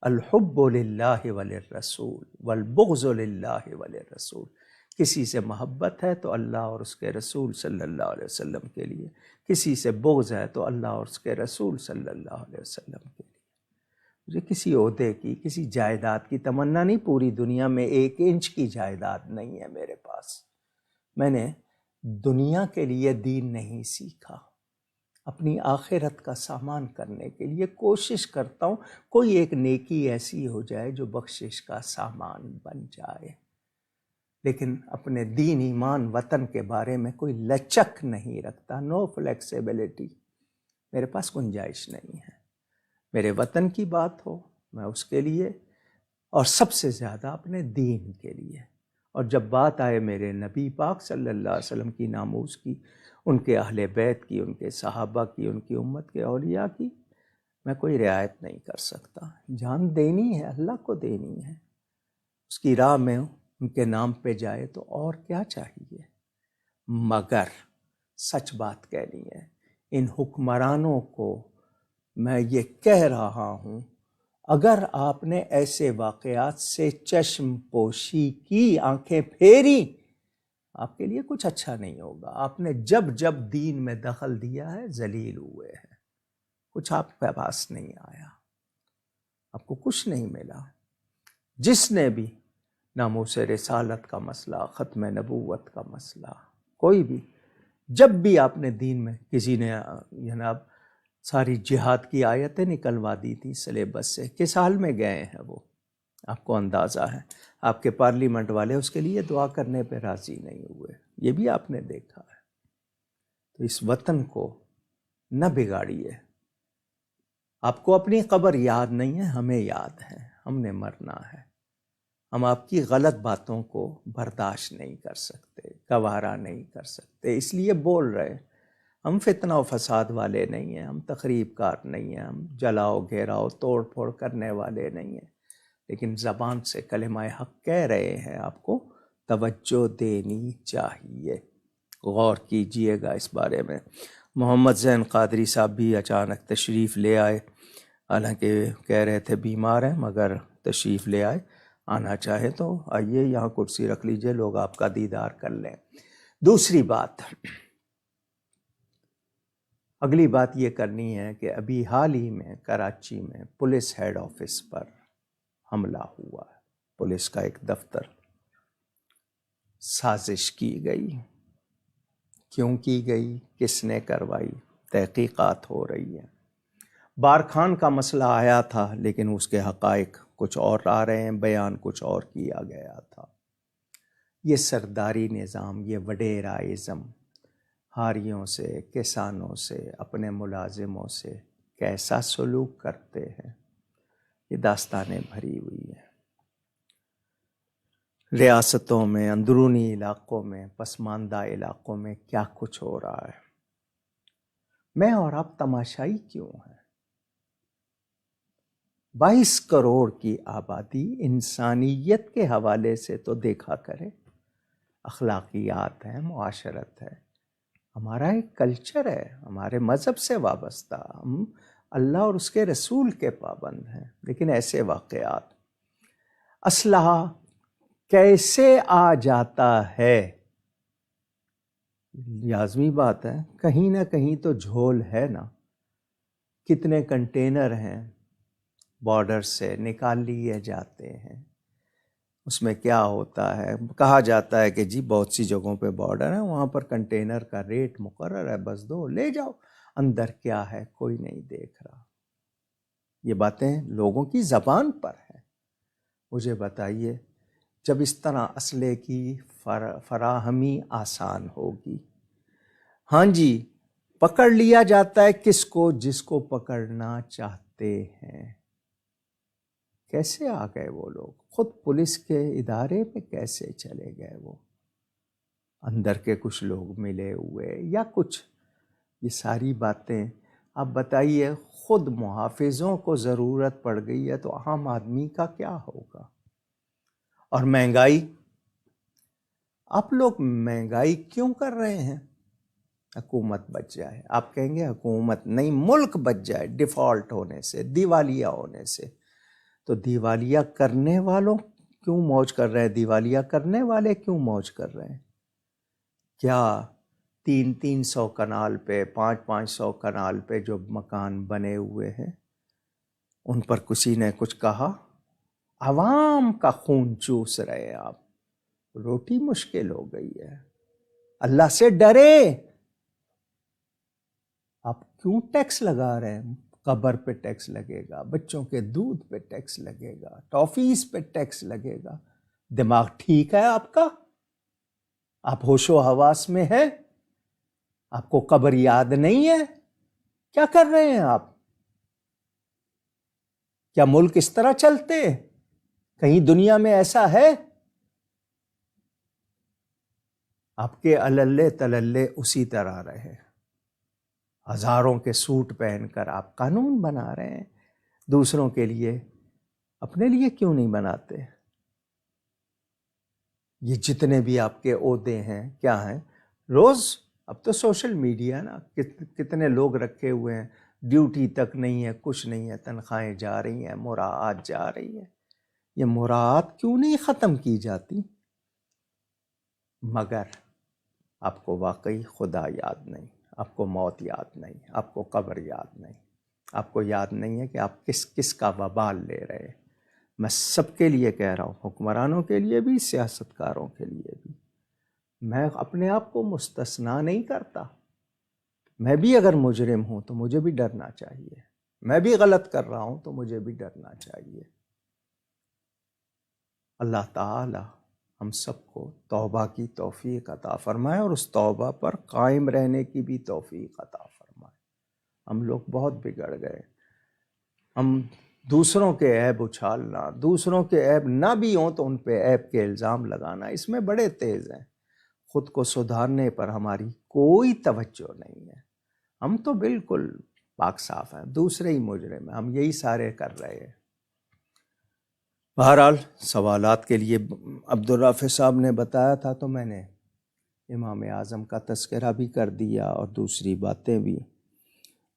الحب للہ وللرسول والبغض للہ وللرسول۔ کسی سے محبت ہے تو اللہ اور اس کے رسول صلی اللہ علیہ وسلم کے لیے، کسی سے بغض ہے تو اللہ اور اس کے رسول صلی اللہ علیہ وسلم کے لیے۔ مجھے کسی عہدے کی، کسی جائیداد کی تمنا نہیں۔ پوری دنیا میں 1 انچ کی جائیداد نہیں ہے میرے پاس۔ میں نے دنیا کے لیے دین نہیں سیکھا، اپنی آخرت کا سامان کرنے کے لیے کوشش کرتا ہوں کوئی ایک نیکی ایسی ہو جائے جو بخشش کا سامان بن جائے، لیکن اپنے دین، ایمان، وطن کے بارے میں کوئی لچک نہیں رکھتا۔ نو فلیکسیبلٹی، میرے پاس گنجائش نہیں ہے۔ میرے وطن کی بات ہو، میں اس کے لیے، اور سب سے زیادہ اپنے دین کے لیے، اور جب بات آئے میرے نبی پاک صلی اللہ علیہ وسلم کی ناموس کی، ان کے اہل بیت کی، ان کے صحابہ کی، ان کی امت کے اولیاء کی، میں کوئی رعایت نہیں کر سکتا۔ جان دینی ہے، اللہ کو دینی ہے، اس کی راہ میں ان کے نام پہ جائے تو اور کیا چاہیے۔ مگر سچ بات کہنی ہے، ان حکمرانوں کو میں یہ کہہ رہا ہوں، اگر آپ نے ایسے واقعات سے چشم پوشی کی، آنکھیں پھیری، آپ کے لیے کچھ اچھا نہیں ہوگا۔ آپ نے جب جب دین میں دخل دیا ہے ذلیل ہوئے ہیں، کچھ آپ کے پاس نہیں آیا، آپ کو کچھ نہیں ملا۔ جس نے بھی ناموس رسالت کا مسئلہ، ختم نبوت کا مسئلہ، کوئی بھی، جب بھی آپ نے دین میں، کسی نے جناب ساری جہاد کی آیتیں نکلوا دی تھی سلیبس سے، کس حال میں گئے ہیں وہ؟ آپ کو اندازہ ہے۔ آپ کے پارلیمنٹ والے اس کے لیے دعا کرنے پہ راضی نہیں ہوئے، یہ بھی آپ نے دیکھا ہے۔ تو اس وطن کو نہ بگاڑیے۔ آپ کو اپنی قبر یاد نہیں ہے، ہمیں یاد ہے، ہم نے مرنا ہے۔ ہم آپ کی غلط باتوں کو برداشت نہیں کر سکتے، گوارا نہیں کر سکتے، اس لیے بول رہے۔ ہم فتنہ و فساد والے نہیں ہیں، ہم تخریب کار نہیں ہیں، ہم جلاؤ گھیراؤ توڑ پھوڑ کرنے والے نہیں ہیں، لیکن زبان سے کلمہ حق کہہ رہے ہیں۔ آپ کو توجہ دینی چاہیے، غور کیجئے گا اس بارے میں۔ محمد زین قادری صاحب بھی اچانک تشریف لے آئے، حالانکہ کہہ رہے تھے بیمار ہیں، مگر تشریف لے آئے۔ آنا چاہے تو آئیے، یہاں کرسی رکھ لیجئے، لوگ آپ کا دیدار کر لیں۔ دوسری بات، اگلی بات یہ کرنی ہے کہ ابھی حال ہی میں کراچی میں پولیس ہیڈ آفس پر حملہ ہوا ہے، پولیس کا ایک دفتر، سازش کی گئی۔ کیوں کی گئی، کس نے کروائی، تحقیقات ہو رہی ہیں۔ بارکھان کا مسئلہ آیا تھا، لیکن اس کے حقائق کچھ اور آ رہے ہیں، بیان کچھ اور کیا گیا تھا۔ یہ سرداری نظام، یہ وڈیرائزم، ہاریوں سے، کسانوں سے، اپنے ملازموں سے کیسا سلوک کرتے ہیں، یہ داستانیں بھری ہوئی ہیں۔ ریاستوں میں، اندرونی علاقوں میں، پسماندہ علاقوں میں کیا کچھ ہو رہا ہے۔ میں اور آپ تماشائی کیوں ہیں؟ 22 کروڑ کی آبادی، انسانیت کے حوالے سے تو دیکھا کرے، اخلاقیات ہیں، معاشرت ہے، ہمارا ایک کلچر ہے، ہمارے مذہب سے وابستہ، ہم اللہ اور اس کے رسول کے پابند ہیں، لیکن ایسے واقعات، اسلحہ کیسے آ جاتا ہے؟ لازمی بات ہے، کہیں نہ کہیں تو جھول ہے نا۔ کتنے کنٹینر ہیں، بارڈر سے نکال لیے جاتے ہیں۔ اس میں کیا ہوتا ہے، کہا جاتا ہے کہ جی بہت سی جگہوں پہ بارڈر ہے، وہاں پر کنٹینر کا ریٹ مقرر ہے، بس دو لے جاؤ، اندر کیا ہے کوئی نہیں دیکھ رہا۔ یہ باتیں لوگوں کی زبان پر ہیں۔ مجھے بتائیے جب اس طرح اسلحے کی فراہمی آسان ہوگی، ہاں جی پکڑ لیا جاتا ہے کس کو، جس کو پکڑنا چاہتے ہیں۔ کیسے آ گئے وہ لوگ، خود پولیس کے ادارے میں کیسے چلے گئے وہ، اندر کے کچھ لوگ ملے ہوئے یا کچھ، یہ ساری باتیں آپ بتائیے۔ خود محافظوں کو ضرورت پڑ گئی ہے تو عام آدمی کا کیا ہوگا؟ اور مہنگائی، آپ لوگ مہنگائی کیوں کر رہے ہیں؟ حکومت بچ جائے، آپ کہیں گے حکومت نہیں، ملک بچ جائے ڈیفالٹ ہونے سے، دیوالیہ ہونے سے۔ تو دیوالیہ کرنے والوں کیوں موج کر رہے ہیں؟ دیوالیہ کرنے والے کیوں موج کر رہے ہیں؟ کیا 300 کنال پہ 500 کنال پہ جو مکان بنے ہوئے ہیں ان پر کسی نے کچھ کہا؟ عوام کا خون چوس رہے آپ، روٹی مشکل ہو گئی ہے۔ اللہ سے ڈرے، آپ کیوں ٹیکس لگا رہے ہیں؟ قبر پہ ٹیکس لگے گا، بچوں کے دودھ پہ ٹیکس لگے گا، ٹافیز پہ ٹیکس لگے گا۔ دماغ ٹھیک ہے آپ کا؟ آپ ہوش و حواس میں ہے؟ آپ کو قبر یاد نہیں ہے؟ کیا کر رہے ہیں آپ؟ کیا ملک اس طرح چلتے؟ کہیں دنیا میں ایسا ہے؟ آپ کے اللے تللے اسی طرح رہے، ہزاروں کے سوٹ پہن کر آپ قانون بنا رہے ہیں دوسروں کے لیے، اپنے لیے کیوں نہیں بناتے؟ یہ جتنے بھی آپ کے عہدے ہیں کیا ہیں؟ روز اب تو سوشل میڈیا نا، کتنے لوگ رکھے ہوئے ہیں، ڈیوٹی تک نہیں ہے، کچھ نہیں ہے، تنخواہیں جا رہی ہیں، مراعات جا رہی ہیں۔ یہ مراعات کیوں نہیں ختم کی جاتی؟ مگر آپ کو واقعی خدا یاد نہیں، آپ کو موت یاد نہیں، آپ کو قبر یاد نہیں، آپ کو یاد نہیں ہے کہ آپ کس کس کا وبال لے رہے ہیں۔ میں سب کے لیے کہہ رہا ہوں، حکمرانوں کے لیے بھی، سیاستکاروں کے لیے بھی، میں اپنے آپ کو مستثنا نہیں کرتا۔ میں بھی اگر مجرم ہوں تو مجھے بھی ڈرنا چاہیے، میں بھی غلط کر رہا ہوں تو مجھے بھی ڈرنا چاہیے۔ اللہ تعالی ہم سب کو توبہ کی توفیق عطا فرمائے اور اس توبہ پر قائم رہنے کی بھی توفیق عطا فرمائے۔ ہم لوگ بہت بگڑ گئے، ہم دوسروں کے عیب اچھالنا، دوسروں کے عیب نہ بھی ہوں تو ان پہ عیب کے الزام لگانا، اس میں بڑے تیز ہیں۔ خود کو سدھارنے پر ہماری کوئی توجہ نہیں ہے، ہم تو بالکل پاک صاف ہیں، دوسرے ہی مجرم ہیں، ہم یہی سارے کر رہے ہیں۔ بہرحال سوالات کے لیے عبدالرافع صاحب نے بتایا تھا تو میں نے امام اعظم کا تذکرہ بھی کر دیا اور دوسری باتیں بھی،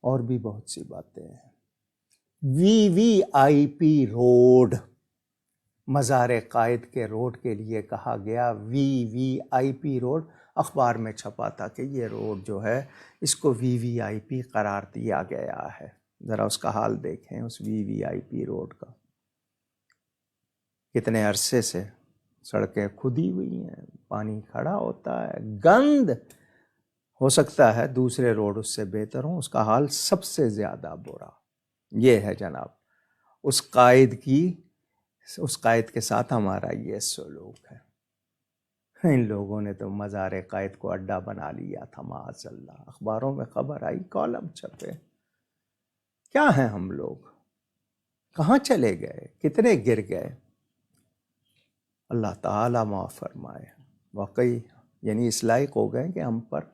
اور بھی بہت سی باتیں ہیں۔ VVIP روڈ، مزار قائد کے روڈ کے لیے کہا گیا VVIP روڈ، اخبار میں چھپا تھا کہ یہ روڈ جو ہے اس کو VVIP قرار دیا گیا ہے۔ ذرا اس کا حال دیکھیں اس VVIP روڈ کا، کتنے عرصے سے سڑکیں کھدی ہوئی ہیں، پانی کھڑا ہوتا ہے، گند، ہو سکتا ہے دوسرے روڈ اس سے بہتر ہوں، اس کا حال سب سے زیادہ برا یہ ہے جناب۔ اس قائد کے ساتھ ہمارا یہ سلوک ہے۔ ان لوگوں نے تو مزار قائد کو اڈا بنا لیا تھا، معاذ اللہ، اخباروں میں خبر آئی، کالم چھپے۔ کیا ہیں ہم لوگ؟ کہاں چلے گئے؟ کتنے گر گئے؟ اللہ تعالیٰ معاف فرمائے۔ واقعی یعنی اس لائق ہو گئے کہ ہم پر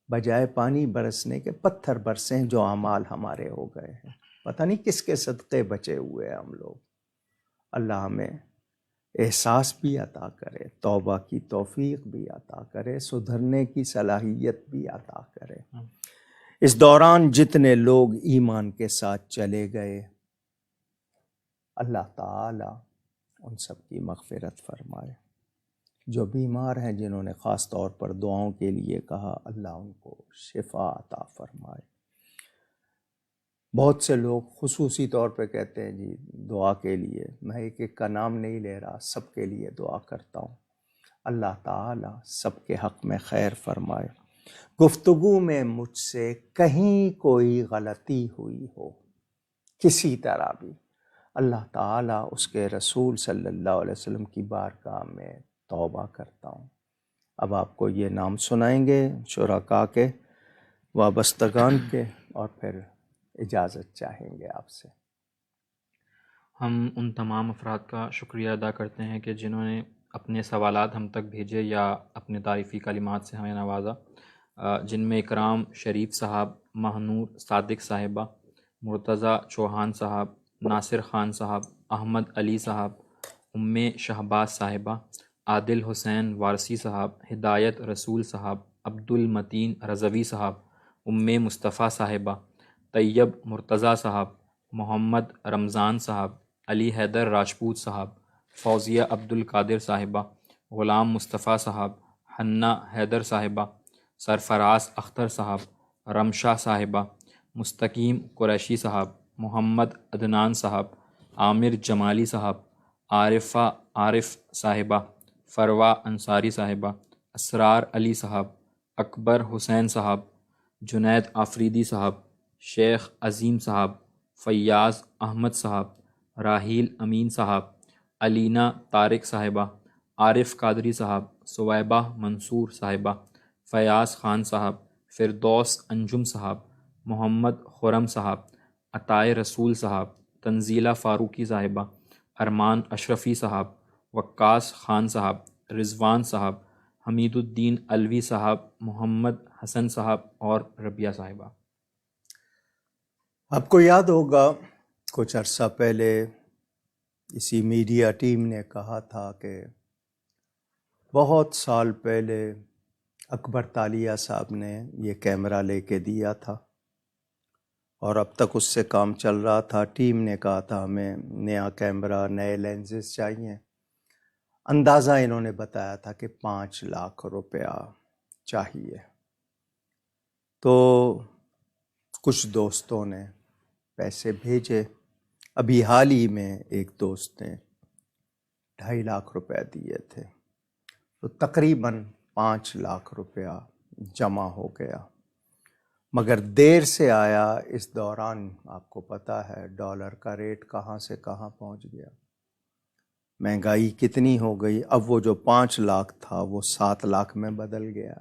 بجائے پانی برسنے کے پتھر برسیں، جو اعمال ہمارے ہو گئے ہیں۔ پتہ نہیں کس کے صدقے بچے ہوئے ہیں ہم لوگ۔ اللہ ہمیں احساس بھی عطا کرے، توبہ کی توفیق بھی عطا کرے، سدھرنے کی صلاحیت بھی عطا کرے۔ اس دوران جتنے لوگ ایمان کے ساتھ چلے گئے، اللہ تعالی ان سب کی مغفرت فرمائے۔ جو بیمار ہیں، جنہوں نے خاص طور پر دعاؤں کے لیے کہا، اللہ ان کو شفا عطا فرمائے۔ بہت سے لوگ خصوصی طور پہ کہتے ہیں جی دعا کے لیے، میں ایک ایک کا نام نہیں لے رہا، سب کے لیے دعا کرتا ہوں۔ اللہ تعالیٰ سب کے حق میں خیر فرمائے۔ گفتگو میں مجھ سے کہیں کوئی غلطی ہوئی ہو کسی طرح بھی، اللہ تعالیٰ اس کے رسول صلی اللہ علیہ وسلم کی بارگاہ میں توبہ کرتا ہوں۔ اب آپ کو یہ نام سنائیں گے شرکاء کے، وابستگان کے، اور پھر اجازت چاہیں گے آپ سے۔ ہم ان تمام افراد کا شکریہ ادا کرتے ہیں کہ جنہوں نے اپنے سوالات ہم تک بھیجے یا اپنے تعریفی کلمات سے ہمیں نوازا، جن میں اکرام شریف صاحب، مہنور صادق صاحبہ، مرتضیٰ چوہان صاحب، ناصر خان صاحب، احمد علی صاحب، ام شہباز صاحبہ، عادل حسین وارسی صاحب، ہدایت رسول صاحب، عبد المتین رضوی صاحب، ام مصطفیٰ صاحبہ، طیب مرتضیٰ صاحب، محمد رمضان صاحب، علی حیدر راجپوت صاحب، فوزیہ عبد القادر صاحبہ، غلام مصطفیٰ صاحب، حنا حیدر صاحبہ، سرفراز اختر صاحب، رمشا صاحبہ، مستقیم قریشی صاحب، محمد عدنان صاحب، عامر جمالی صاحب، عارفہ عارف صاحبہ، فروا انصاری صاحبہ، اسرار علی صاحب، اکبر حسین صاحب، جنید آفریدی صاحب، شیخ عظیم صاحب، فیاض احمد صاحب، راحیل امین صاحب، علینا طارق صاحبہ، عارف قادری صاحب، صویبہ منصور صاحبہ، فیاض خان صاحب، فردوس انجم صاحب، محمد خرم صاحب، عطائے رسول صاحب، تنزیلہ فاروقی صاحبہ، ارمان اشرفی صاحب، وقاص خان صاحب، رضوان صاحب، حمید الدین علوی صاحب، محمد حسن صاحب اور ربیہ صاحبہ۔ آپ کو یاد ہوگا کچھ عرصہ پہلے اسی میڈیا ٹیم نے کہا تھا کہ بہت سال پہلے اکبر تالیہ صاحب نے یہ کیمرہ لے کے دیا تھا اور اب تک اس سے کام چل رہا تھا۔ ٹیم نے کہا تھا ہمیں نیا کیمرہ، نئے لینزز چاہیے۔ اندازہ انہوں نے بتایا تھا کہ 5 لاکھ روپیہ چاہیے۔ تو کچھ دوستوں نے پیسے بھیجے۔ ابھی حال ہی میں ایک دوست نے 2.5 لاکھ روپے دیے تھے، تو تقریباً 5 لاکھ روپیہ جمع ہو گیا، مگر دیر سے آیا۔ اس دوران آپ کو پتہ ہے ڈالر کا ریٹ کہاں سے کہاں پہنچ گیا، مہنگائی کتنی ہو گئی۔ اب وہ جو 5 لاکھ تھا وہ 7 لاکھ میں بدل گیا،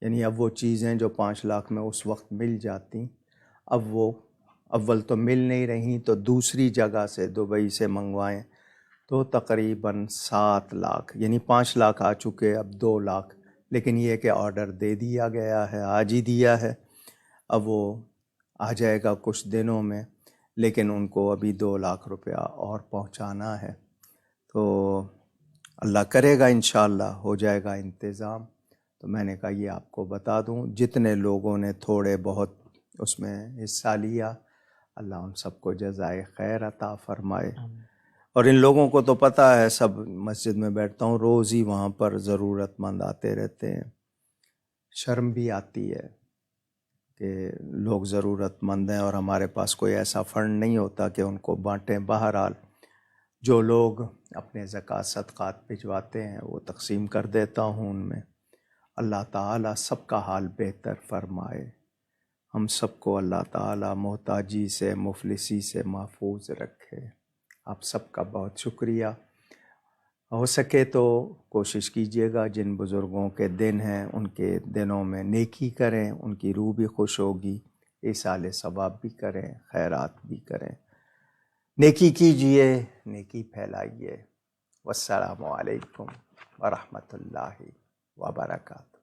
یعنی اب وہ چیزیں جو 5 لاکھ میں اس وقت مل جاتی، اب وہ اول تو مل نہیں رہی، تو دوسری جگہ سے دبئی سے منگوائیں تو تقریباً 7 لاکھ، یعنی 5 لاکھ آ چکے، اب 2 لاکھ، لیکن یہ کہ آرڈر دے دیا گیا ہے، آج ہی دیا ہے، اب وہ آ جائے گا کچھ دنوں میں، لیکن ان کو ابھی 2 لاکھ روپیہ اور پہنچانا ہے۔ تو اللہ کرے گا انشاءاللہ ہو جائے گا انتظام۔ تو میں نے کہا یہ آپ کو بتا دوں، جتنے لوگوں نے تھوڑے بہت اس میں حصہ لیا، اللہ ان سب کو جزائے خیر عطا فرمائے۔ اور ان لوگوں کو تو پتہ ہے، سب مسجد میں بیٹھتا ہوں روز ہی، وہاں پر ضرورت مند آتے رہتے ہیں، شرم بھی آتی ہے کہ لوگ ضرورت مند ہیں اور ہمارے پاس کوئی ایسا فنڈ نہیں ہوتا کہ ان کو بانٹیں۔ بہرحال جو لوگ اپنے زکوٰۃ صدقات بھجواتے ہیں وہ تقسیم کر دیتا ہوں ان میں۔ اللہ تعالیٰ سب کا حال بہتر فرمائے، ہم سب کو اللہ تعالیٰ محتاجی سے، مفلسی سے محفوظ رکھے۔ آپ سب کا بہت شکریہ۔ ہو سکے تو کوشش کیجیے گا، جن بزرگوں کے دن ہیں ان کے دنوں میں نیکی کریں، ان کی روح بھی خوش ہوگی، ایصال ثواب بھی کریں، خیرات بھی کریں، نیکی کیجیے، نیکی پھیلائیے۔ والسلام علیکم ورحمۃ اللہ وبرکاتہ۔